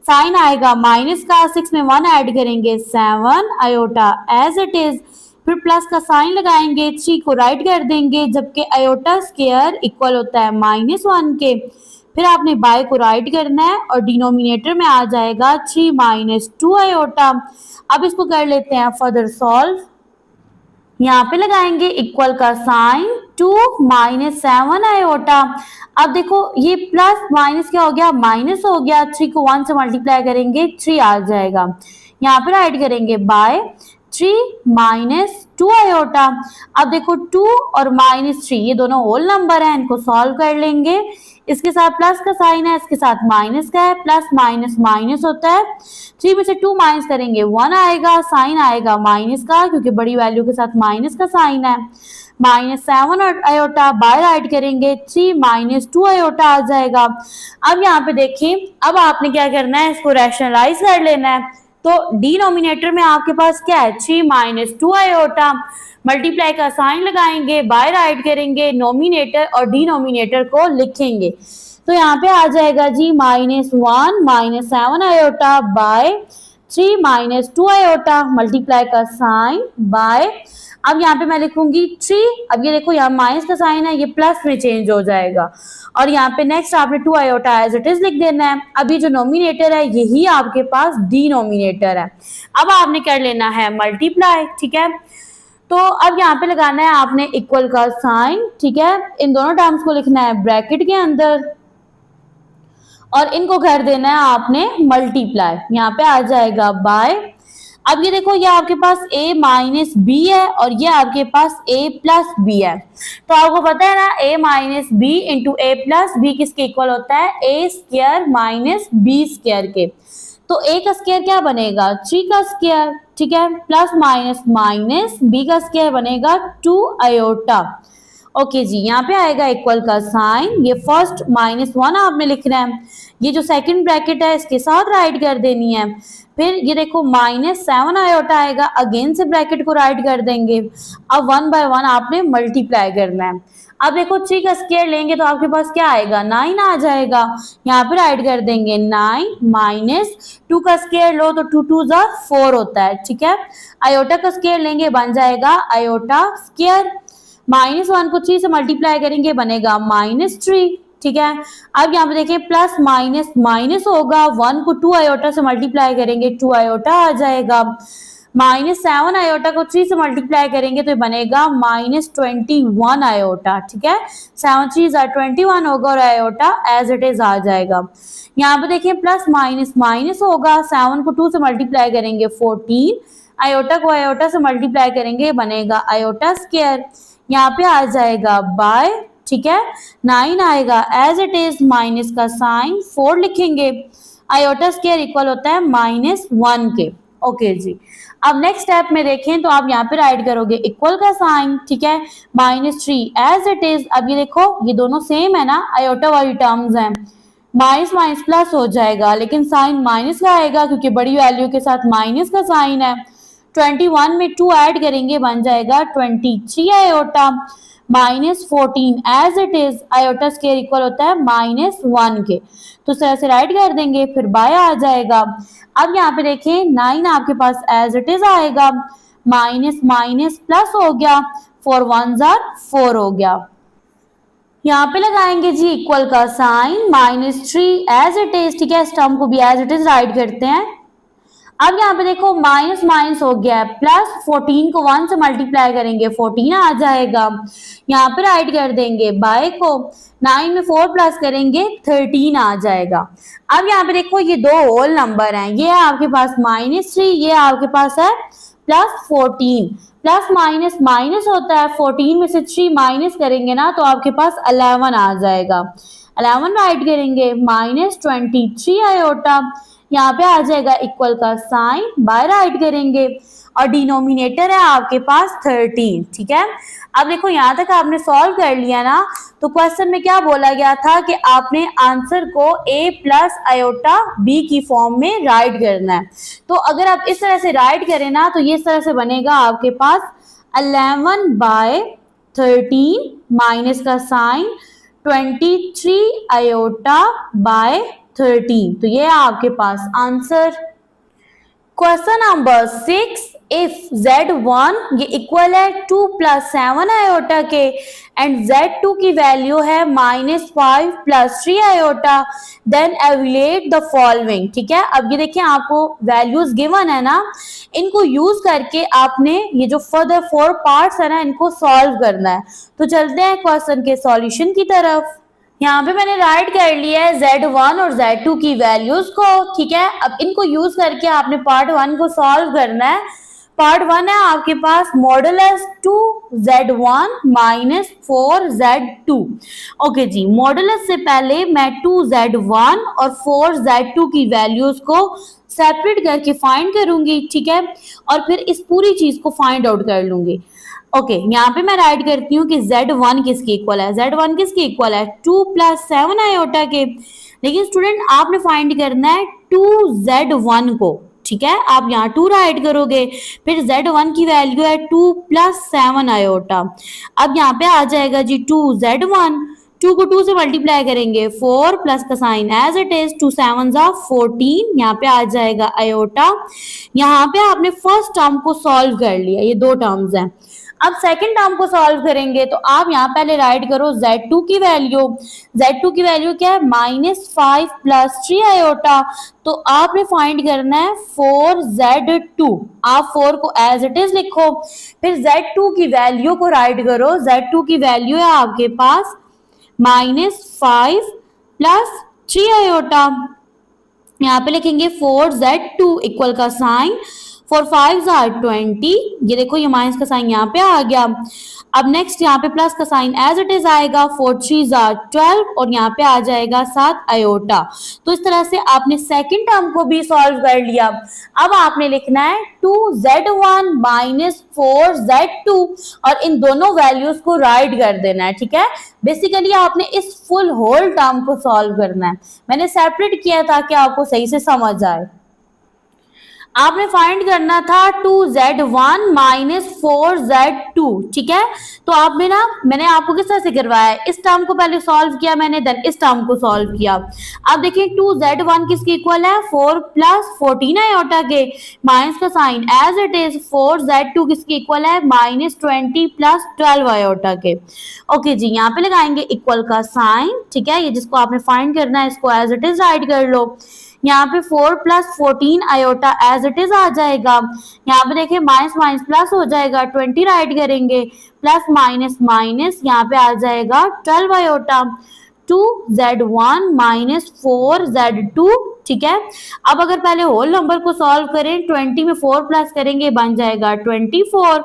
साइन आएगा माइनस का, 6 में 1 ऐड करेंगे 7 आयोटा एज इट इज। फिर प्लस का साइन लगाएंगे, 3 को राइट कर देंगे, जबकि आयोटा स्क्वायर इक्वल होता है -1 के। फिर आपने बाय को राइट करना है और डिनोमिनेटर में आ जाएगा 3 माइनस 2 आयोटा। अब इसको कर लेते हैं फर्दर सॉल्व। यहाँ पे लगाएंगे इक्वल का साइन, 2 माइनस 7 आयोटा। अब देखो ये प्लस माइनस क्या हो गया, माइनस हो गया, 3 को 1 से मल्टीप्लाई करेंगे 3 आ जाएगा। यहाँ पे राइट करेंगे बाय 3 माइनस 2 आयोटा। अब देखो 2 और -3 ये दोनों होल नंबर है, इनको सॉल्व कर लेंगे। इसके साथ प्लस का साइन है, इसके साथ माइनस का है, प्लस माइनस माइनस होता है, 3 में से 2 माइनस करेंगे 1 आएगा, साइन आएगा माइनस का, क्योंकि बड़ी वैल्यू के साथ माइनस का साइन है। -7 आयोटा, बाय राइट करेंगे 3 माइनस 2 आयोटा आ जाएगा। अब यहाँ पे देखिए, अब आपने क्या करना है, इसको रैशनलाइज कर लेना है। तो डिनोमिनेटर में आपके पास क्या है, 3 माइनस 2 आयोटा, मल्टीप्लाई का साइन लगाएंगे, बाय राइट करेंगे, नोमिनेटर और डिनोमिनेटर को लिखेंगे। तो यहाँ पे आ जाएगा जी -1 minus 7 iota by 3 minus 2 iota, multiply का साइन बाय, अब यहाँ पे मैं लिखूंगी 3, अब ये देखो यहाँ माइनस का साइन है, ये प्लस में चेंज हो जाएगा, और यहाँ पे नेक्स्ट आपने 2 आयोटा एज इट इज लिख देना है। अब ये जो नोमिनेटर है यही आपके पास डिनोमिनेटर है। अब आपने कर लेना है मल्टीप्लाई, ठीक है। तो अब यहाँ पे लगाना है आपने इक्वल का साइन, ठीक है, इन दोनों टर्म्स को लिखना है ब्रैकेट के अंदर और इनको कर देना है आपने मल्टीप्लाई, यहाँ पे आ जाएगा बाय। अब ये देखो ये आपके पास a माइनस बी है और ये आपके पास a प्लस बी है। तो आपको पता है ना a minus B into a plus B किसके इक्वल होता है, a square minus b square के। तो a का स्क्वायर क्या बनेगा, 3 का स्क्वायर, ठीक है, प्लस माइनस माइनस b का स्क्वायर बनेगा 2 आयोटा। ओके जी, यहाँ पे आएगा इक्वल का साइन, ये फर्स्ट -1 आपने लिखना है, ये जो सेकंड ब्रैकेट है इसके साथ राइट कर देनी है। फिर ये देखो -7 आयोटा आएगा, अगेन से ब्रैकेट को राइट कर देंगे। अब 1 बाय 1 आपने मल्टीप्लाई करना है। अब देखो 3 का स्क्वायर लेंगे तो आपके पास क्या आएगा, 9 आ जाएगा, यहाँ पे राइट कर देंगे 9 माइनस 2 का स्क्वायर लो तो 2 2 जा 4 होता है, ठीक है। आयोटा का स्क्वायर लेंगे बन जाएगा आयोटा स्क्वायर, -1 को 3 से मल्टीप्लाई करेंगे बनेगा -3, ठीक है। अब यहाँ पे देखें प्लस माइनस माइनस होगा, 1 को 2 आयोटा से मल्टीप्लाई करेंगे 2 आयोटा आ जाएगा, -7 आयोटा को 3 से मल्टीप्लाई करेंगे तो ये बनेगा -21 आयोटा, ठीक है। 7 3 21 होगा और आयोटा एज इट इज आ जाएगा। यहाँ पे देखिए प्लस माइनस माइनस होगा, 7 को 2 से मल्टीप्लाई करेंगे 14, आयोटा को आयोटा से मल्टीप्लाई करेंगे बनेगा आयोटा स्क्वायर, यहाँ पे आ जाएगा बाय, ठीक है, 9 आएगा एज इट इज, माइनस का साइन 4 लिखेंगे, आयोटा स्क्वायर इक्वल होता है -1 के। ओके जी, अब नेक्स्ट स्टेप में देखें तो आप यहाँ पे राइट करोगे इक्वल का साइन, ठीक है, -3 एज इट इज। अब ये देखो ये दोनों सेम है ना, आयोटा वाली टर्म्स हैं, माइनस माइनस प्लस हो जाएगा, लेकिन साइन माइनस का आएगा क्योंकि बड़ी वैल्यू के साथ माइनस का साइन है। 21 में 2 ऐड करेंगे बन जाएगा 23 iota, -14 as it is, iota square equal होता है -1 के। तो इस तरह से राइट कर देंगे, फिर बाय आ जाएगा। अब यहाँ पे देखें 9 आपके पास एज इट इज आएगा, माइनस माइनस प्लस हो गया, 4 1 4 हो गया। यहाँ पे लगाएंगे जी इक्वल का साइन, -3 एज इट इज, ठीक है, इस टर्म को भी एज इट इज राइट करते हैं। अब यहाँ पे देखो माइनस माइनस हो गया है, प्लस 14 को 1 से मल्टीप्लाई करेंगे 14 आ जाएगा, यहाँ पे राइट कर देंगे बाय को, 9 में 4 प्लस करेंगे 13 आ जाएगा। अब यहाँ पे देखो ये दो होल नंबर हैं, ये है आपके पास -3, ये आपके पास है +14, प्लस माइनस माइनस होता है, 14 में से 3 माइनस करेंगे ना तो आपके पास 11 आ जाएगा, 11 राइट करेंगे, -23 आयोटा, यहाँ पे आ जाएगा इक्वल का साइन, बाय राइट करेंगे और डिनोमिनेटर है आपके पास 13, ठीक है। अब देखो यहाँ तक आपने सॉल्व कर लिया ना, तो क्वेश्चन में क्या बोला गया था कि आपने आंसर को a प्लस आयोटा b की फॉर्म में राइट करना है। तो अगर आप इस तरह से राइट करें ना तो ये इस तरह से बनेगा आपके पास 11/13 माइनस का साइन 23 आयोटा बाय 13, तो ये है आपके पास आंसर। क्वेश्चन नंबर 6, इफ Z1 ये इक्वल है 2 + 7 आयोटा के एंड Z2 की वैल्यू है -5 + 3 iota, then evaluate the following, ठीक है। अब ये देखिए आपको वैल्यूज गिवन है ना, इनको यूज करके आपने ये जो फर्दर 4 पार्ट्स है ना इनको सॉल्व करना है। तो चलते हैं क्वेश्चन के सॉल्यूशन की तरफ। यहाँ पे मैंने राइट कर लिया है Z1 और Z2 की वैल्यूज को, ठीक है। अब इनको यूज करके आपने पार्ट 1 को सॉल्व करना है। पार्ट 1 है आपके पास मॉडुलस 2Z1 - 4Z2। ओके जी, मॉडुलस से पहले मैं 2Z1 और 4Z2 की वैल्यूज को सेपरेट करके फाइंड करूंगी, ठीक है, और फिर इस पूरी चीज को फाइंड आउट कर लूंगी। ओके, यहाँ पे मैं राइट करती हूँ कि Z1 किसके इक्वल है, Z1 किसके इक्वल है 2 + 7 आयोटा के। लेकिन स्टूडेंट आपने फाइंड करना है 2Z1 को, ठीक है, आप यहाँ 2 राइट करोगे, फिर Z1 की वैल्यू है 2 + 7 आयोटा। अब यहाँ पे आ जाएगा जी 2Z1, 2 को 2 से मल्टीप्लाई करेंगे 4 प्लस का साइन एज इट इज, 2 7 14, यहाँ पे आ जाएगा आयोटा। यहाँ पे आपने फर्स्ट टर्म को सॉल्व कर लिया, ये दो टर्म्स हैं। अब सेकंड टर्म को सॉल्व करेंगे तो आप यहाँ पहले राइट करो Z2 की वैल्यू, Z2 की वैल्यू क्या है -5 + 3 आयोटा, तो आपने फाइंड करना है 4Z2, आप 4 को एज इट इज लिखो, फिर Z2 की वैल्यू को राइट करो, Z2 की वैल्यू है आपके पास -5 + 3 आयोटा, यहाँ पे लिखेंगे 4Z2 इक्वल का साइन 4 5 20, ये देखो ये माइनस का साइन यहाँ पे आ गया। अब नेक्स्ट यहाँ पे प्लस का साइन एज इट इज आएगा, 4 3 12 और यहाँ पे आ जाएगा 7 आयोटा। तो इस तरह से आपने सेकंड टर्म को भी सॉल्व कर लिया। अब आपने लिखना है 2Z1 - 4Z2 और इन दोनों वैल्यूज को राइट कर देना है, ठीक है। बेसिकली आपने इस फुल होल टर्म को सॉल्व करना है, मैंने सेपरेट किया ताकि आपको सही से समझ आए। आपने फाइंड करना था 2Z1 - 4Z2, ठीक है। तो आपने ना, मैंने आपको किस तरह से करवाया है, इस टर्म को पहले सॉल्व किया मैंने, देन इस टर्म को सॉल्व किया। अब देखिए 2Z1 किसके इक्वल है 4 + 14 आयोटा के, माइनस का sign as it is, 4Z2 किसके इक्वल है -20 + 12 आयोटा के। ओके जी, यहाँ पे लगाएंगे इक्वल का साइन, ठीक है, ये जिसको आपने फाइंड करना है इसको एज इट इज राइट कर लो। यहाँ पे 4 + 14 आयोटा एज इट इज आ जाएगा, यहाँ पे देखिए माइनस माइनस प्लस हो जाएगा, 20 राइट करेंगे, प्लस माइनस माइनस यहाँ पे आ जाएगा 12 आयोटा, 2Z1 - 4Z2, ठीक है। अब अगर पहले होल नंबर को सॉल्व करें, 20 में 4 प्लस करेंगे बन जाएगा 24,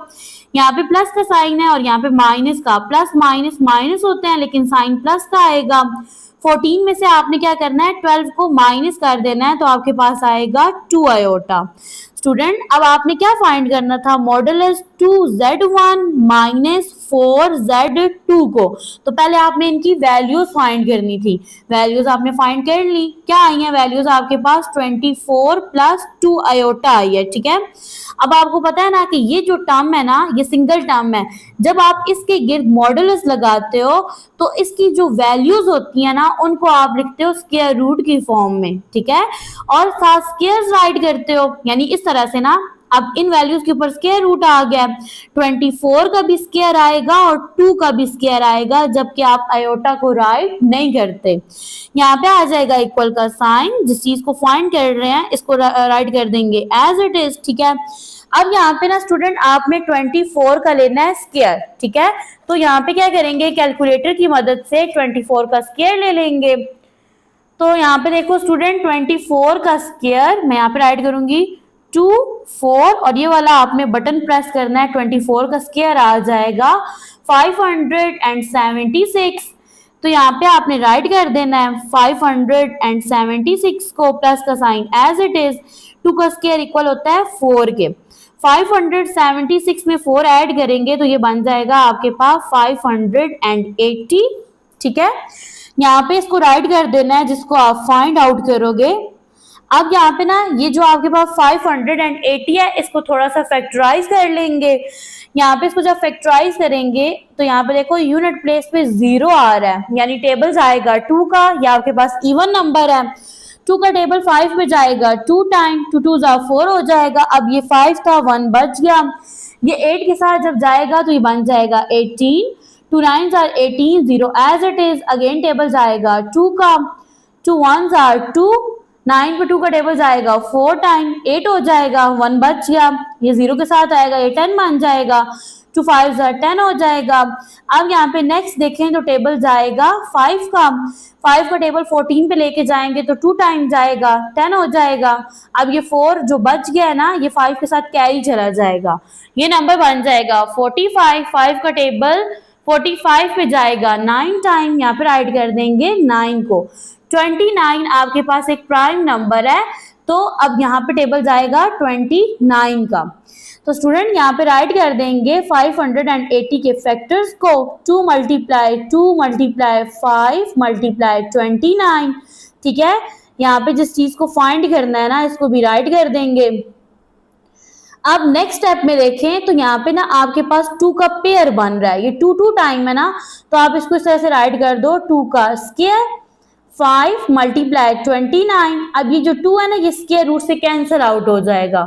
यहाँ पे प्लस का साइन है और यहाँ पे माइनस का, प्लस माइनस माइनस होते हैं लेकिन साइन प्लस का आएगा। 14 में से आपने क्या करना है 12 को माइनस कर देना है, तो आपके पास आएगा 2 आयोटा। स्टूडेंट अब आपने क्या फाइंड करना था, मॉडुलस 2Z1 - 4Z2 को, तो पहले आपने इनकी वैल्यूज फाइंड करनी थी। वैल्यूज आपने फाइंड कर ली, क्या आई है वैल्यूज आपके पास 24 + 2 आयोटा आई है, ठीक है। अब आपको पता है ना कि ये जो टर्म है ना, ये सिंगल टर्म है, जब आप इसके गिर्द मॉडुलस लगाते हो तो इसकी जो वैल्यूज होती है ना उनको आप लिखते हो स्क्वायर रूट की फॉर्म में, ठीक है, और साथ स्क्वायर्स राइट करते हो, यानी इस तरह से ना अब इन वैल्यूज के ऊपर स्क्वायर रूट आ गया, 24 का भी स्क्वायर आएगा और 2 का भी स्क्वायर आएगा, जबकि आप आयोटा को राइट नहीं करते। यहाँ पे आ जाएगा इक्वल का साइन, जिस चीज को फाइंड कर रहे हैं इसको राइट कर देंगे एज इट इज, ठीक है। अब यहाँ पे ना स्टूडेंट आपने 24 का लेना है स्क्वायर, ठीक है। तो यहाँ पे क्या करेंगे, कैलकुलेटर की मदद से 24 का स्क्वायर ले लेंगे। तो यहाँ पे देखो स्टूडेंट 24 का स्क्वायर मैं यहाँ पे राइट करूंगी 2 4 और ये वाला आपने बटन प्रेस करना है, 24 का स्क्वायर आ जाएगा 576। तो यहाँ पे आपने राइट कर देना है 576 को प्लस का साइन एज इट इज, 2 का स्क्वायर इक्वल होता है 4 के, 576 में 4 ऐड करेंगे तो ये बन जाएगा आपके पास 580, ठीक है। यहाँ पे इसको राइट कर देना है जिसको आप फाइंड आउट करोगे। अब यहाँ पे ना ये जो आपके पास 580 है इसको थोड़ा सा फैक्टराइज कर लेंगे। यहाँ पे इसको जब फैक्टराइज करेंगे तो यहाँ पे देखो यूनिट प्लेस पे 0 आ रहा है, यानी टेबल्स आएगा 2 का, या आपके पास इवन नंबर है 2 का टेबल 5 पे जाएगा 2 टाइम 2 2 4 हो जाएगा। अब ये 5 था 1 बच गया, ये 8 के साथ जब जाएगा तो ये बन जाएगा 18, 2 9s are 18, 0 as it is, again table जाएगा 2 का, 2 1s are 2, 9 पे 2 का टेबल जाएगा 4 टाइम 8 हो जाएगा, 1 बच गया, ये 0 के साथ आएगा, ये 10 बन जाएगा, 2 5s are 10 हो जाएगा। अब यहाँ पे नेक्स्ट देखें तो टेबल जाएगा 5 का, 5 का टेबल 14 पे लेके जाएंगे तो 2 टाइम जाएगा 10 हो जाएगा। अब ये 4 जो बच गया है ना ये 5 के साथ कैरी चला जाएगा, ये नंबर बन जाएगा 45, 5 का टेबल 45 पे जाएगा 9 टाइम, यहाँ पे राइट कर देंगे 9 को, 29 आपके पास एक प्राइम नंबर है, तो अब यहाँ पे टेबल जाएगा 29 का। तो स्टूडेंट यहाँ पे राइट कर देंगे 580 के फैक्टर्स को 2 मल्टीप्लाई 5 मल्टीप्लाई 29, ठीक है। यहाँ पे जिस चीज को फाइंड करना है ना इसको भी राइट कर देंगे। अब नेक्स्ट स्टेप में देखें तो यहाँ पे ना आपके पास 2 का पेयर बन रहा है, ये 2 2 टाइम है ना, तो आप इसको इस तरह से राइट कर दो 2 का स्क्वायर 5 मल्टीप्लाई 29। अब ये जो 2 है ना ये स्क्वायर रूट से कैंसिल आउट हो जाएगा,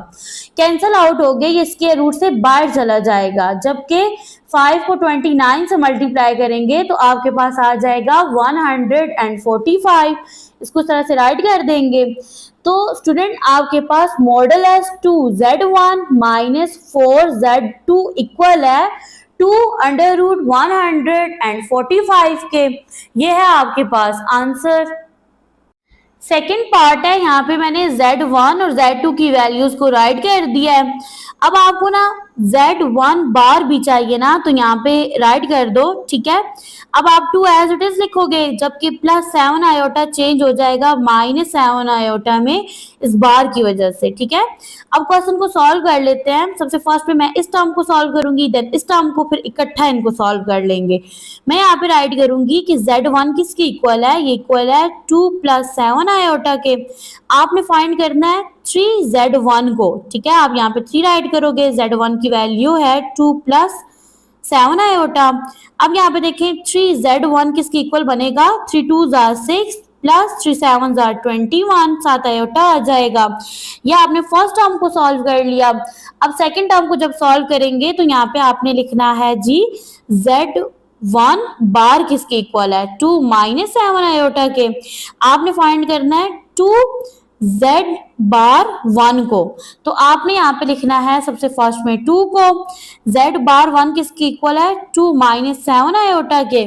कैंसिल आउट हो गया, ये स्क्वायर रूट से बाहर चला जाएगा, जबकि 5 को 29 से मल्टीप्लाई करेंगे तो आपके पास आ जाएगा 145, इसको इस तरह से राइट कर देंगे। तो स्टूडेंट आपके पास modulus 2z1 minus 4z2 equal है 2 अंडर रूट 145 के, ये है आपके पास आंसर। सेकेंड पार्ट है, यहाँ पे मैंने z1 और z2 की वैल्यूज को राइट कर दिया है। अब आपको ना z1 बार भी चाहिए ना, तो यहाँ पे राइट कर दो, ठीक है। अब आप 2 एज इट इज लिखोगे, जबकि +7 आयोटा चेंज हो जाएगा -7 आयोटा में इस बार की वजह से, ठीक है। अब क्वेश्चन को सॉल्व कर लेते हैं। सबसे फर्स्ट पे मैं इस टर्म को सॉल्व करूंगी, देन इस टर्म को, फिर इकट्ठा इनको सॉल्व कर लेंगे। मैं यहाँ पे राइट करूंगी कि z1 किसकी इक्वल है, ये इक्वल है 2 + 7 आयोटा के। आपने फाइंड करना है 3z1 को, ठीक है। आप यहाँ पे 3 राइट करोगे, z1 की वैल्यू है 2 + 7 आयोटा। अब यहाँ पे देखें 3z1 किसकी इक्वल बनेगा, 3 2s are 6 plus 3 7s are 21, 7 iota आ जाएगा। ये आपने फर्स्ट टर्म को सॉल्व कर लिया। अब सेकंड टर्म को जब सॉल्व करेंगे तो यहाँ पे आपने लिखना है जी z1 बार किसके इक्वल है, 2 - 7 आयोटा के। आपने फाइंड करना है 2 z बार 1 को, तो आपने यहाँ पे लिखना है सबसे फर्स्ट में 2 को, z बार 1 किसकी इक्वल है, 2 - 7 आयोटा के।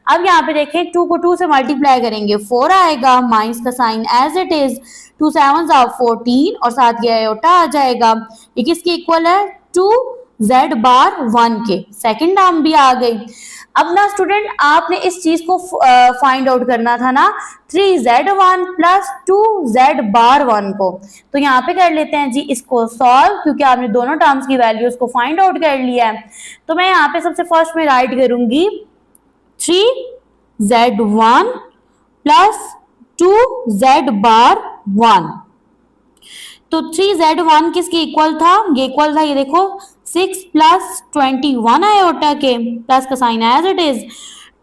अब यहाँ पे देखें 2 को 2 से मल्टीप्लाई करेंगे 4 आएगा, माइनस का sign as it is, 2 7s are 14 और साथ ये आयोटा आ जाएगा। ये किसकी इक्वल है, 2 z बार 1 के। सेकंड टर्म भी आ गई। अब ना स्टूडेंट आपने इस चीज को फाइंड आउट करना था ना, 3z1 + 2z बार 1 को। तो यहाँ पे कर लेते हैं जी इसको सॉल्व, क्योंकि आपने दोनों टर्म्स की वैल्यूज को फाइंड आउट कर लिया है। तो मैं यहाँ पे सबसे फर्स्ट में राइट करूंगी 3z1 + 2z बार 1। तो 3z1 किसके इक्वल था, ये इक्वल था, ये देखो 6 + 21 आयोटा के, प्लस का sign as it is.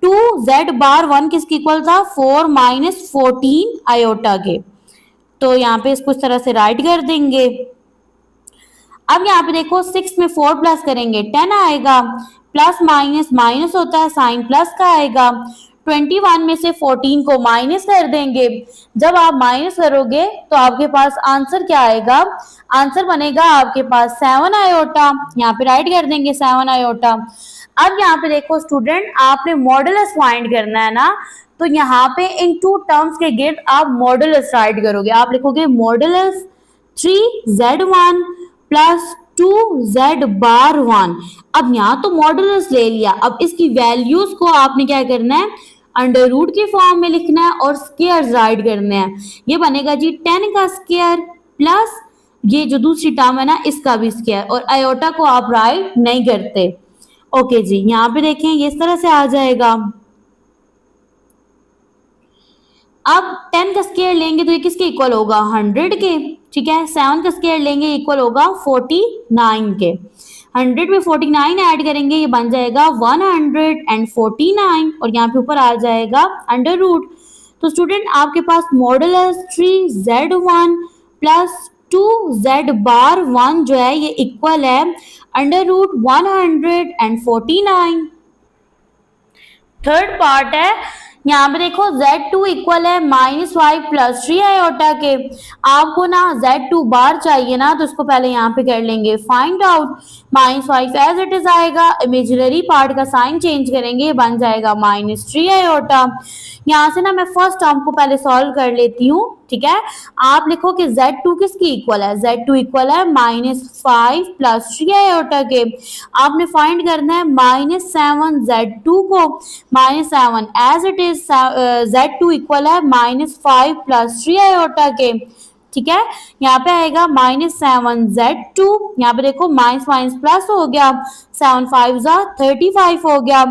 2z bar 1 किसके इक्वल था, 4 - 14 आयोटा के। तो यहाँ पे इसको इस तरह से राइट कर देंगे। अब यहाँ पे देखो 6 में 4 प्लस करेंगे 10 आएगा, प्लस माइनस माइनस होता है, साइन प्लस का आएगा। 21 में से 14 को माइनस कर देंगे। जब आप माइनस करोगे तो आपके पास आंसर क्या आएगा? आंसर बनेगा आपके पास 7 आयोटा। यहाँ पे राइट कर देंगे 7 आयोटा। अब यहाँ पे देखो स्टूडेंट, आपने मॉडुलस फाइंड करना है ना, तो यहाँ पे इन टू टर्म्स के गिर्द आप मॉडुलस राइट करोगे। आप लिखोगे modulus 3z1 plus 2z bar 1। अब यहाँ तो मॉडुलस ले लिया, अब इसकी वैल्यूज को आपने क्या करना है? अंडर रूट के फॉर्म में लिखना है और स्क्वायर राइट करने हैं। ये बनेगा जी 10 का स्क्वायर प्लस ये जो दूसरी टर्म है ना इसका भी स्क्वायर, और आयोटा को आप राइट नहीं करते। ओके जी, यहाँ पे देखें ये इस तरह से आ जाएगा। अब 10 का स्क्वायर लेंगे तो ये किसके इक्वल होगा? 100 के। ठीक है, 7 का स्क्वायर लेंगे इक्वल होगा 49 के। 100 में 49 ऐड करेंगे, ये बन जाएगा 149 और यहाँ पे ऊपर आ जाएगा अंडर रूट। तो स्टूडेंट आपके पास modulus 3z1 plus 2z bar 1 जो है ये इक्वल है अंडर रूट 149। थर्ड पार्ट है, यहाँ पे देखो z2 इक्वल है -5 प्लस 3 आयोटा के। आपको ना z2 बार चाहिए ना, तो इसको पहले यहाँ पे कर लेंगे find out. -5 as it is आएगा, इमेजिनरी पार्ट का साइन चेंज करेंगे, बन जाएगा -3 आयोटा। यहाँ से ना मैं फर्स्ट टर्म को पहले सॉल्व कर लेती हूँ। ठीक है, आप लिखो कि z2 किसकी इक्वल है? z2 इक्वल है -5 प्लस 3 आयोटा के। आपने फाइंड करना है -7 z2 को, -7 as it is z2 equal है -5 प्लस 3 आयोटा के। ठीक है, यहाँ पे आएगा -7 z2, यहाँ पे देखो माइनस माइनस प्लस हो गया, 7 5 जा 35 हो गया।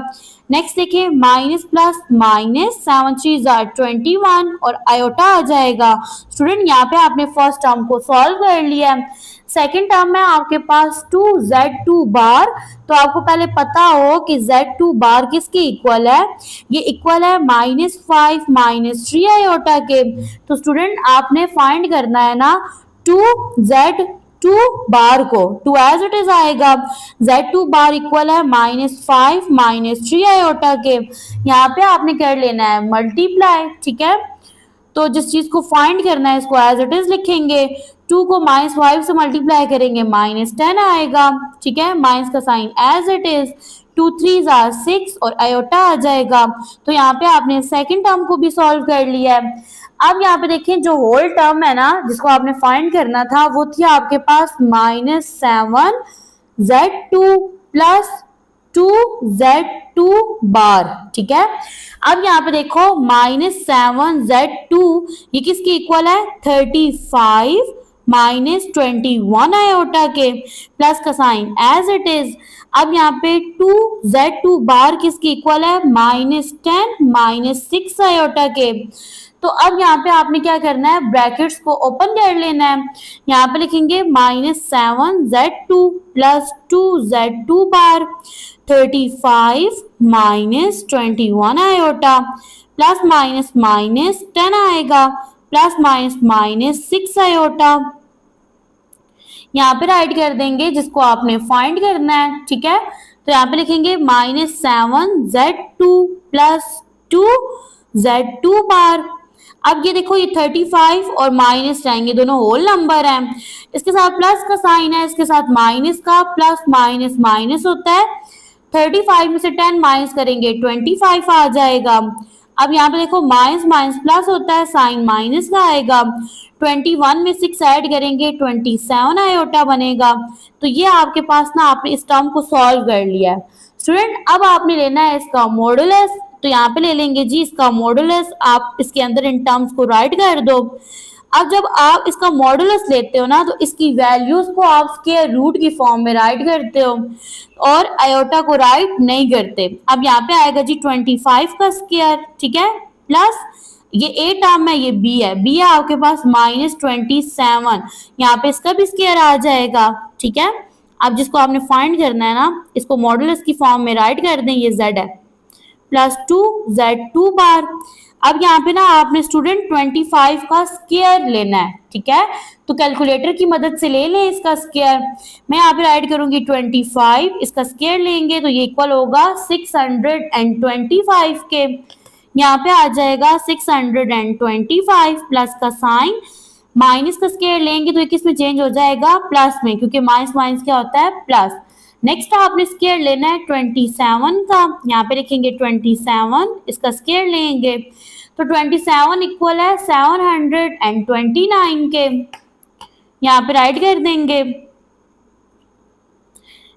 नेक्स्ट देखिए माइनस प्लस माइनस, 7 3 जा 21 और आयोटा आ जाएगा। स्टूडेंट यहाँ पे आपने फर्स्ट टर्म को सॉल्व कर लिया है। सेकेंड टर्म में आपके पास 2z2 बार, तो आपको पहले पता हो कि z2 बार किसके इक्वल है? ये इक्वल है -5 -3 आयोटा के। तो स्टूडेंट आपने फाइंड करना है ना 2z2 बार को, 2 एज इट इज आएगा। z2 बार इक्वल है -5 -3 आयोटा के। यहाँ पे आपने कर लेना है मल्टीप्लाई। ठीक है, तो जिस चीज को फाइंड करना है इसको एज इट इज लिखेंगे। 2 को -5 से मल्टीप्लाई करेंगे -10 आएगा। ठीक है, माइनस का sign as it is, 2 3 are 6 और आयोटा आ जाएगा। तो यहाँ पे आपने सेकंड टर्म को भी सॉल्व कर लिया है। अब यहाँ पे देखें जो होल टर्म है ना जिसको आपने फाइंड करना था वो थी आपके पास -7 z2 प्लस 2z2 बार। ठीक है, अब यहाँ पे देखो -7 z2 ये किसके इक्वल है? 35 -21 आयोटा के, प्लस का साइन एज इट इज। अब यहाँ पे 2z2 बार किसके इक्वल है? -10 -6 आयोटा के। तो अब यहाँ पे आपने क्या करना है? ब्रैकेट्स को ओपन कर लेना है। यहाँ पे लिखेंगे -7 z2 प्लस 2z2 बार, 35 -21 आयोटा, प्लस माइनस माइनस 10 आएगा, प्लस माइनस माइनस 6 आयोटा। यहाँ पे राइट कर देंगे जिसको आपने फाइंड करना है। ठीक है, तो यहाँ पे लिखेंगे -7 z2 प्लस 2z2 बार। अब ये देखो ये 35 और माइनस आएंगे, दोनों होल नंबर हैं। इसके साथ प्लस का साइन है, इसके साथ माइनस का, प्लस माइनस माइनस होता है। 35 में से 10 माइनस करेंगे 25 आ जाएगा। अब यहाँ पे देखो माइनस माइनस प्लस होता है, साइन माइनस का आएगा। 21 में 6 ऐड करेंगे 27 आयोटा बनेगा। तो ये आपके पास ना आपने इस टर्म को सॉल्व कर लिया है। स्टूडेंट अब आपने लेना है इसका मॉडुलस, तो यहाँ पे ले लेंगे जी इसका मॉडुलस। आप इसके अंदर इन टर्म्स को राइट कर दो। अब जब आप इसका मॉडुलस लेते हो ना तो इसकी वैल्यूज को आप स्क्वायर रूट की फॉर्म में राइट करते हो और आयोटा को राइट नहीं करते। अब यहाँ पे आएगा जी 25 का स्क्वायर। ठीक है, प्लस ये ए टर्म है, ये बी है, बी है आपके पास -27, यहाँ पे इसका भी स्क्वायर आ जाएगा। ठीक है, अब जिसको आपने फाइंड करना है ना इसको मॉडुलस की फॉर्म में राइट कर दें, ये z है, प्लस 2 Z2 बार। अब यहाँ पे ना आपने स्टूडेंट 25 का स्क्वायर लेना है, ठीक है, तो कैलकुलेटर की मदद से ले लें इसका स्क्वायर। मैं यहाँ पे राइट करूंगी 25, इसका स्क्वायर लेंगे तो ये इक्वल होगा 625 के। यहाँ पे आ जाएगा 625 प्लस का साइन, माइनस का स्क्वायर लेंगे तो ये किस में चेंज हो जाएगा, प्लस में, क्योंकि माइनस माइनस क्या होता है, प्लस। नेक्स्ट आपने स्क्वायर लेना है 27 का, यहाँ पे लिखेंगे 27, इसका स्क्वायर लेंगे तो 27 इक्वल है 729 के, यहाँ पे राइट कर देंगे।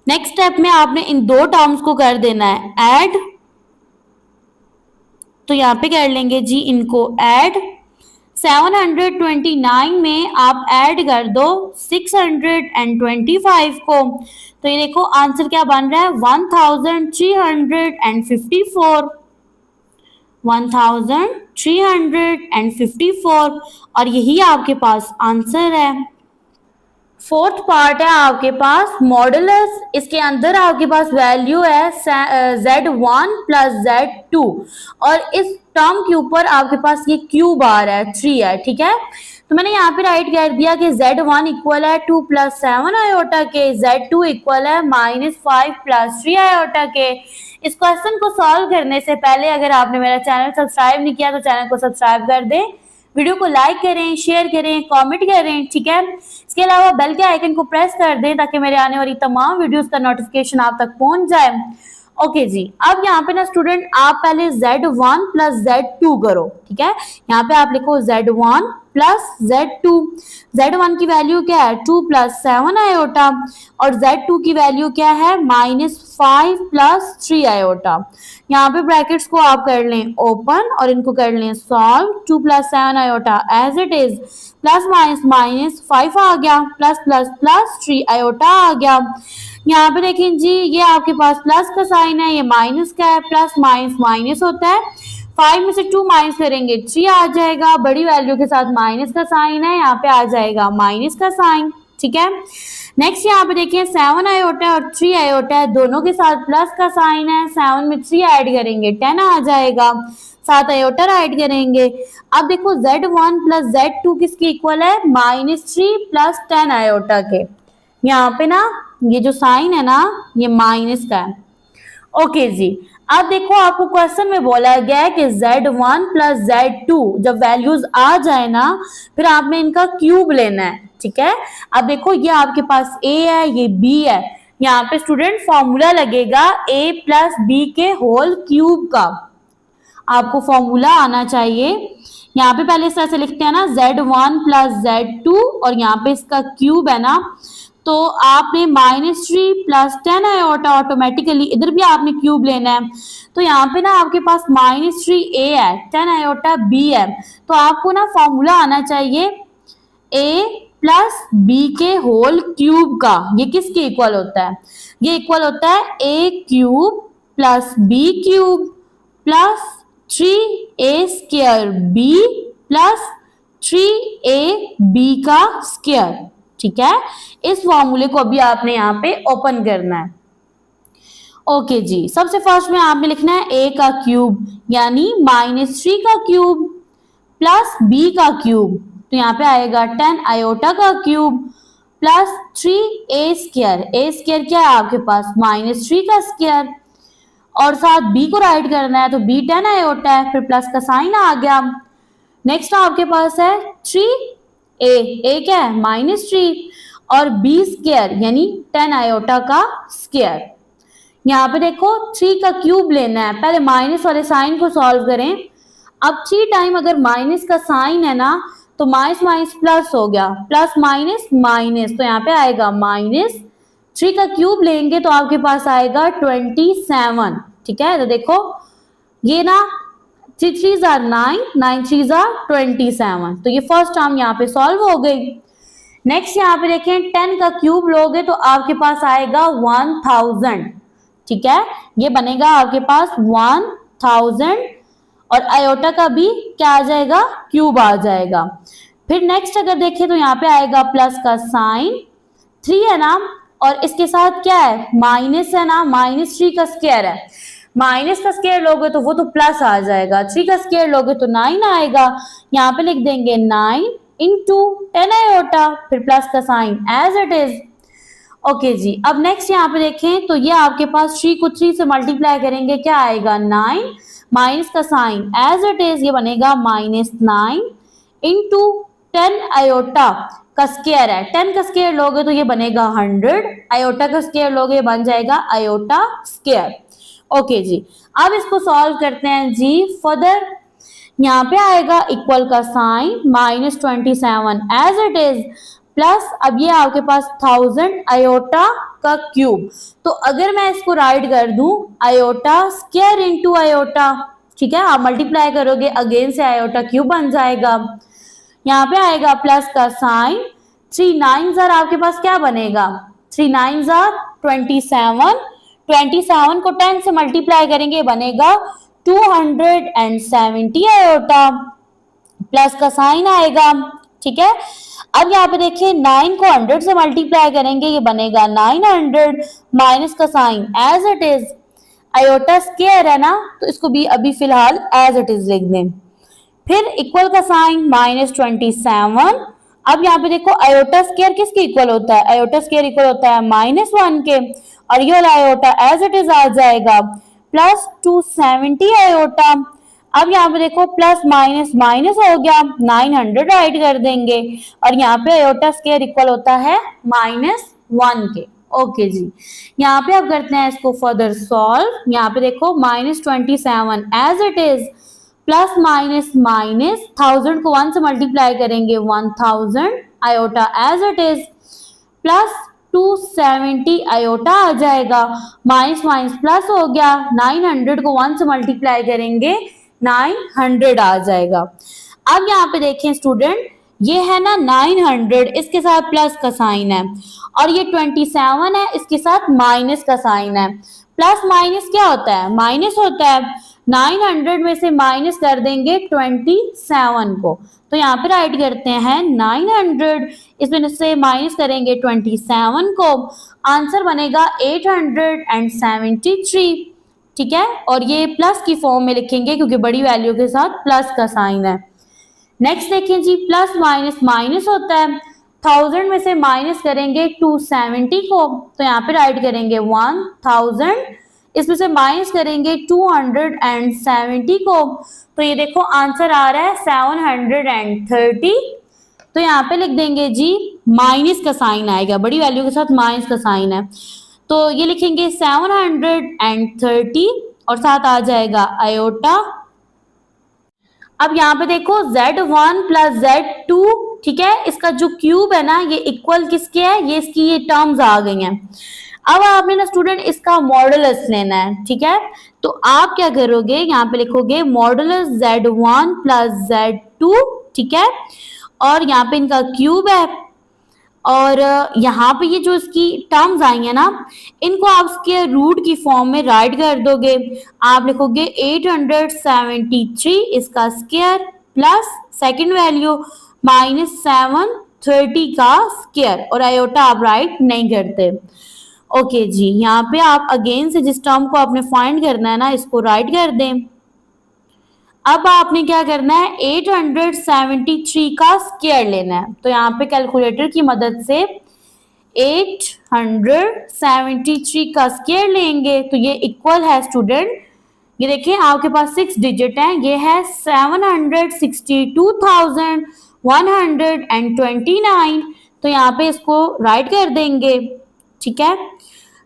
नेक्स्ट स्टेप में आपने इन दो टर्म्स को कर देना है ऐड, तो यहाँ पे कर लेंगे जी इनको ऐड। 729 में आप ऐड कर दो 625 को, तो ये देखो आंसर क्या बन रहा है 1354, 1354, और यही आपके पास आंसर है। फोर्थ पार्ट है आपके पास मॉडुलस, इसके अंदर आपके पास वैल्यू है Z1 प्लस Z2 और इस टर्म के ऊपर आपके पास ये क्यूब आ रहा है 3 है, ठीक है, तो मैंने यहाँ पे राइट कर दिया कि Z1 इक्वल है 2 प्लस 7 आयोटा के, Z2 इक्वल है -5 प्लस 3 आयोटा के। इस क्वेश्चन को सॉल्व करने से पहले अगर आपने मेरा चैनल सब्सक्राइब नहीं किया तो चैनल को सब्सक्राइब कर दें, वीडियो को लाइक करें, शेयर करें, कमेंट करें, ठीक है। इसके अलावा बेल के आइकन को प्रेस कर दें ताकि मेरे आने वाली तमाम वीडियोस का नोटिफिकेशन आप तक पहुंच जाए। ओके जी, अब यहाँ पे ना स्टूडेंट आप पहले Z1 प्लस Z2 करो, ठीक है, यहाँ पे आप लिखो Z1 प्लस Z2। Z1 की वैल्यू क्या है 2 प्लस 7 आयोटा और Z2 की वैल्यू क्या है -5 प्लस 3 आयोटा। यहाँ पे ब्रैकेट्स को आप कर लें ओपन और इनको कर लें solve. 2 plus 7 iota as it is, plus minus minus 5 आ गया, प्लस प्लस प्लस 3 आयोटा आ गया। यहाँ पे देखें जी ये आपके पास प्लस का साइन है, ये माइनस का है, प्लस माइनस माइनस होता है, 5 में से 2 माइनस करेंगे 3 आ जाएगा, बड़ी वैल्यू के साथ माइनस का साइन है, यहाँ पे आ जाएगा माइनस का साइन, ठीक है। नेक्स्ट यहाँ पे देखिए 7 आयोटा और 3 आयोटा है, दोनों के साथ प्लस का साइन है, 7 में 3 ऐड करेंगे 10 आ जाएगा, 7 आयोटा ऐड करेंगे। अब देखो Z1 प्लस Z2 किसके इक्वल है -3 प्लस 10 आयोटा के, यहाँ पे ना ये जो साइन है ना ये माइनस का है। ओके जी, अब देखो आपको क्वेश्चन में बोला गया है कि Z1 प्लस Z2 जब वैल्यूज आ जाए ना फिर आपने इनका क्यूब लेना है, ठीक है। अब देखो ये आपके पास A है, ये B है, यहाँ पे स्टूडेंट फॉर्मूला लगेगा A प्लस B के होल क्यूब का, आपको फॉर्मूला आना चाहिए। यहाँ पे पहले इस तरह से लिखते हैं ना Z1 प्लस Z2 और यहाँ पे इसका क्यूब है ना, तो आपने -3 प्लस 10 आयोटा ऑटोमेटिकली इधर भी आपने क्यूब लेना है, तो यहाँ पे ना आपके पास -3A है, 10 आयोटा B है, तो आपको ना फॉर्मूला आना चाहिए A प्लस B के होल क्यूब का। ये किसके इक्वल होता है, ये इक्वल होता है A cube plus B cube plus 3A square B plus 3AB का स्क्वायर, ठीक है। इस फॉर्मूले को अभी आपने यहाँ पे ओपन करना है। ओके जी, सबसे फर्स्ट में आपने लिखना है A का क्यूब यानी -3 का क्यूब प्लस B का क्यूब, तो यहाँ पे आएगा 10 आयोटा का cube plus 3A square, A square क्या है आपके पास -3 का स्क्वायर, और साथ B को राइट करना है तो B 10 आयोटा है, फिर प्लस का साइन आ गया। नेक्स्ट आपके पास है 3A क्या है -3 और B स्क्वायर यानी 10 आयोटा का स्क्वायर। यहाँ पे देखो 3 का क्यूब लेना है, पहले माइनस वाले साइन को सॉल्व करें। अब 3 टाइम अगर माइनस का साइन है ना तो माइनस माइनस प्लस हो गया, प्लस माइनस माइनस, तो यहाँ पे आएगा -3 का क्यूब लेंगे तो आपके पास आएगा 27, ठीक है। तो देखो ये ना 3 3s are 9, 9 3s are 27, तो ये फर्स्ट टर्म यहाँ पे सॉल्व हो गई। नेक्स्ट यहाँ पे देखें 10 का क्यूब लोगे तो आपके पास आएगा 1000, ठीक है, ये बनेगा आपके पास 1000 और आयोटा का भी क्या आ जाएगा क्यूब आ जाएगा। फिर नेक्स्ट अगर देखें तो यहाँ पे आएगा प्लस का साइन, 3 है ना और इसके साथ क्या है माइनस है ना, -3 का स्क्वायर है, माइनस का स्क्वायर लोगे तो वो तो प्लस आ जाएगा, 3 का स्क्वायर लोगे तो 9 आएगा। यहाँ पे लिख देंगे 9 इंटू 10 आयोटा, फिर प्लस का sign as it is. Okay जी, अब नेक्स्ट यहाँ पे देखें तो ये आपके पास 3 को 3 से मल्टीप्लाई करेंगे, क्या आएगा 9, माइनस का साइन एज इट इज, ये बनेगा -9 इंटू 10 आयोटा का स्क्वायर है, 10 का स्क्वायर लोगे तो ये बनेगा 100, आयोटा का स्क्वायर लोगे बन जाएगा आयोटा स्क्वायर। ओके जी, अब इसको सॉल्व करते हैं जी फर्दर। यहाँ पे आएगा इक्वल का sign -27 as it is, plus अब ये आपके पास 1000 आयोटा का क्यूब। तो अगर मैं इसको राइट कर दूं आयोटा स्क्वायर इंटू आयोटा, ठीक है, आप मल्टीप्लाई करोगे अगेन से आयोटा क्यूब बन जाएगा। यहाँ पे आएगा प्लस का साइन, 3 9s आपके पास क्या बनेगा, 3 9s 27, 27 को 10 से मल्टीप्लाई करेंगे बनेगा 270 आयोटा, प्लस का साइन आएगा, ठीक है। अब यहाँ पे देखिए 9 को 100 से मल्टीप्लाई करेंगे, ये बनेगा 900, माइनस का sign as it is, iota square है ना तो इसको भी अभी फिलहाल एज इट इज लिख दें। फिर इक्वल का साइन -27। अब यहाँ पे देखो आयोटा स्क्वायर किसके इक्वल होता है, आयोटा स्क्वायर इक्वल होता है -1 के, और ये वाला आयोटा एज इट इज आ जाएगा प्लस 270 आयोटा। अब यहाँ पे देखो प्लस माइनस माइनस हो गया, 900 राइट कर देंगे, और यहाँ पे आयोटा स्क्वायर इक्वल होता है -1 के। ओके जी, यहाँ पे अब करते हैं इसको फर्दर सॉल्व। यहाँ पे देखो -27 as it is, plus minus minus 1000 को 1 से मल्टीप्लाई करेंगे 1000 iota as it is, plus 270 iota आ जाएगा, माइनस माइनस प्लस हो गया, 900 को 1 से मल्टीप्लाई करेंगे 900 आ जाएगा। अब यहाँ पे देखें स्टूडेंट, ये है ना 900, इसके साथ प्लस का साइन है, और ये 27 है, इसके साथ माइनस का साइन है। प्लस माइनस क्या होता है, माइनस होता है। 900 में से माइनस कर देंगे 27 को, तो यहाँ पे राइट करते हैं 900, इसमें से माइनस करेंगे 27 को, आंसर बनेगा 873, ठीक है। और ये प्लस की फॉर्म में लिखेंगे क्योंकि बड़ी वैल्यू के साथ प्लस का साइन है। नेक्स्ट देखें जी, प्लस माइनस माइनस होता है, 1000 में से माइनस करेंगे 270 को, तो यहाँ पे राइट करेंगे 1000, इसमें से माइनस करेंगे 270 को, तो ये देखो आंसर आ रहा है 730। तो यहाँ पे लिख देंगे जी माइनस का साइन आएगा, बड़ी वैल्यू के साथ माइनस का साइन है, तो ये लिखेंगे 730 और साथ आ जाएगा आयोटा। अब यहाँ पे देखो Z1 प्लस Z2, ठीक है, इसका जो क्यूब है ना ये इक्वल किसके है, ये इसकी ये टर्म्स आ गई हैं। अब आपने ना स्टूडेंट इसका मॉडुलस लेना है, ठीक है, तो आप क्या करोगे, यहाँ पे लिखोगे मॉडुलस Z1 प्लस Z2, ठीक है, और यहाँ पे इनका क्यूब है, और यहाँ पे ये जो इसकी टर्म्स आई है ना इनको आप इसके रूट की फॉर्म में राइट कर दोगे। आप लिखोगे 873 इसका स्क्वायर प्लस सेकंड वैल्यू -730 का स्क्वायर, और आयोटा आप राइट नहीं करते। ओके जी, यहाँ पे आप अगेन से जिस टर्म को आपने फाइंड करना है ना इसको राइट कर दें। अब आपने क्या करना है, 873 का स्क्वायर लेना है, तो यहाँ पे कैलकुलेटर की मदद से 873 का स्क्वायर लेंगे, तो ये इक्वल है स्टूडेंट, ये देखिए आपके पास 6 डिजिट है, ये है 762,129, तो यहाँ पे इसको राइट कर देंगे, ठीक है।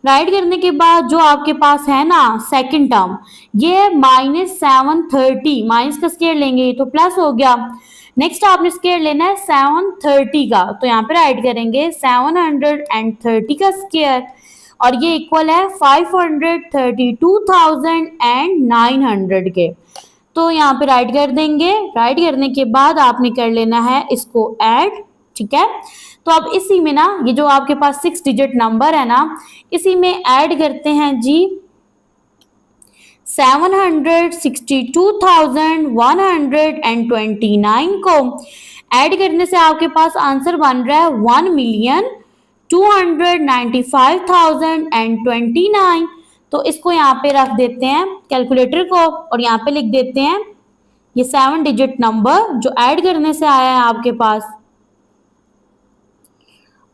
राइट करने के बाद जो आपके पास है ना सेकंड टर्म, ये -730, माइनस का स्क्वायर लेंगे तो प्लस हो गया। नेक्स्ट आपने स्क्वायर लेना है 730 का, तो यहाँ पे राइट करेंगे 730 का स्क्वायर, और ये इक्वल है 532,900 के, तो यहाँ पे राइट कर देंगे। राइट करने के बाद आपने कर लेना है इसको ऐड, ठीक है। तो अब इसी में ना ये जो आपके पास 6 डिजिट नंबर है ना इसी में ऐड करते हैं जी 762,129 को। ऐड करने से आपके पास आंसर बन रहा है 1,295,029। तो इसको यहाँ पे रख देते हैं कैलकुलेटर को और यहाँ पे लिख देते हैं ये 7 डिजिट नंबर जो ऐड करने से आया है आपके पास।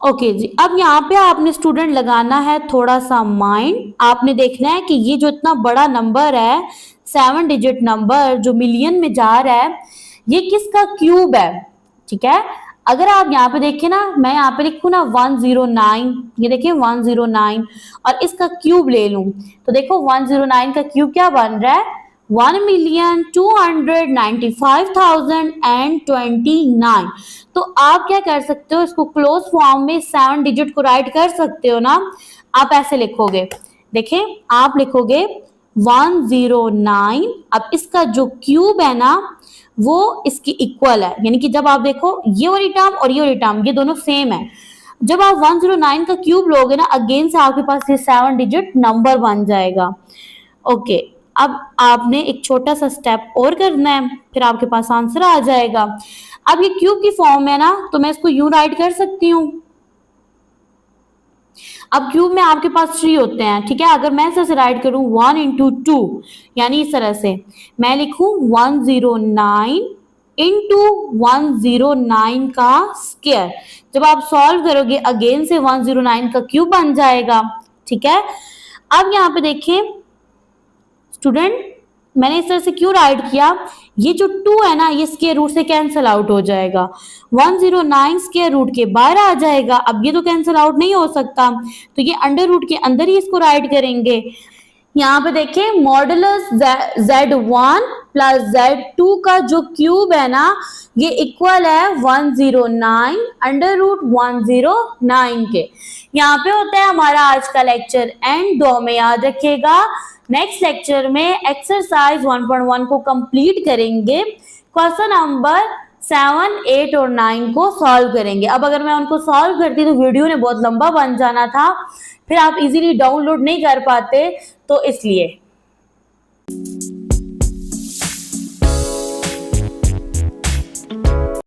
ओके जी, अब यहाँ पे आपने स्टूडेंट लगाना है थोड़ा सा माइंड। आपने देखना है कि ये जो इतना बड़ा नंबर है 7 डिजिट नंबर जो मिलियन में जा रहा है ये किसका क्यूब है, ठीक है। अगर आप यहाँ पे देखें ना, मैं यहाँ पे लिखूँ ना 109, ये देखिए 109 और इसका क्यूब ले लूं तो देखो 109 का क्यूब क्या बन रहा है 1,295,029। तो आप क्या कर सकते हो, इसको क्लोज फॉर्म में 7 डिजिट को राइट कर सकते हो ना। आप ऐसे लिखोगे, देखें आप लिखोगे 109, अब इसका जो क्यूब है ना वो इसकी इक्वल है, यानी कि जब आप देखो ये वाली टर्म और ये वाली टर्म ये दोनों सेम है। जब आप 109 का क्यूब लोगे ना अगेन से आपके पास ये 7 डिजिट नंबर बन जाएगा। ओके, अब आपने एक छोटा सा स्टेप और करना है फिर आपके पास आंसर आ जाएगा। अब ये क्यूब की फॉर्म है ना तो मैं इसको यूं राइट कर सकती हूँ। अब क्यूब में आपके पास 3 होते हैं, ठीक है। अगर मैं इसे राइट करूं 1 इंटू 2 यानी इस तरह से मैं लिखूं 109 इंटू 109 का स्क्वायर। जब आप सॉल्व करोगे अगेन से 109 का क्यूब बन जाएगा, ठीक है। अब यहाँ पे देखें स्टूडेंट, मैंने इस तरह से क्यों राइट किया, ये जो 2 है ना ये स्क्वायर रूट से कैंसिल आउट हो जाएगा, 109 स्क्वायर रूट के बाहर आ जाएगा। अब ये तो कैंसिल आउट नहीं हो सकता तो ये अंडर रूट के अंदर ही इसको राइट करेंगे। यहाँ पे देखें मॉडुलस Z1 प्लस Z2 का जो क्यूब है ना ये इक्वल है 109 अंडर रूट 109 के। यहाँ पे होता है हमारा आज का लेक्चर एंड। दो में याद रखिएगा नेक्स्ट लेक्चर में एक्सरसाइज 1.1 को कंप्लीट करेंगे, क्वेश्चन नंबर 7, 8 और 9 को सॉल्व करेंगे। अब अगर मैं उनको सॉल्व करती तो वीडियो ने बहुत लंबा बन जाना था, फिर आप इजीली डाउनलोड नहीं कर पाते, तो इसलिए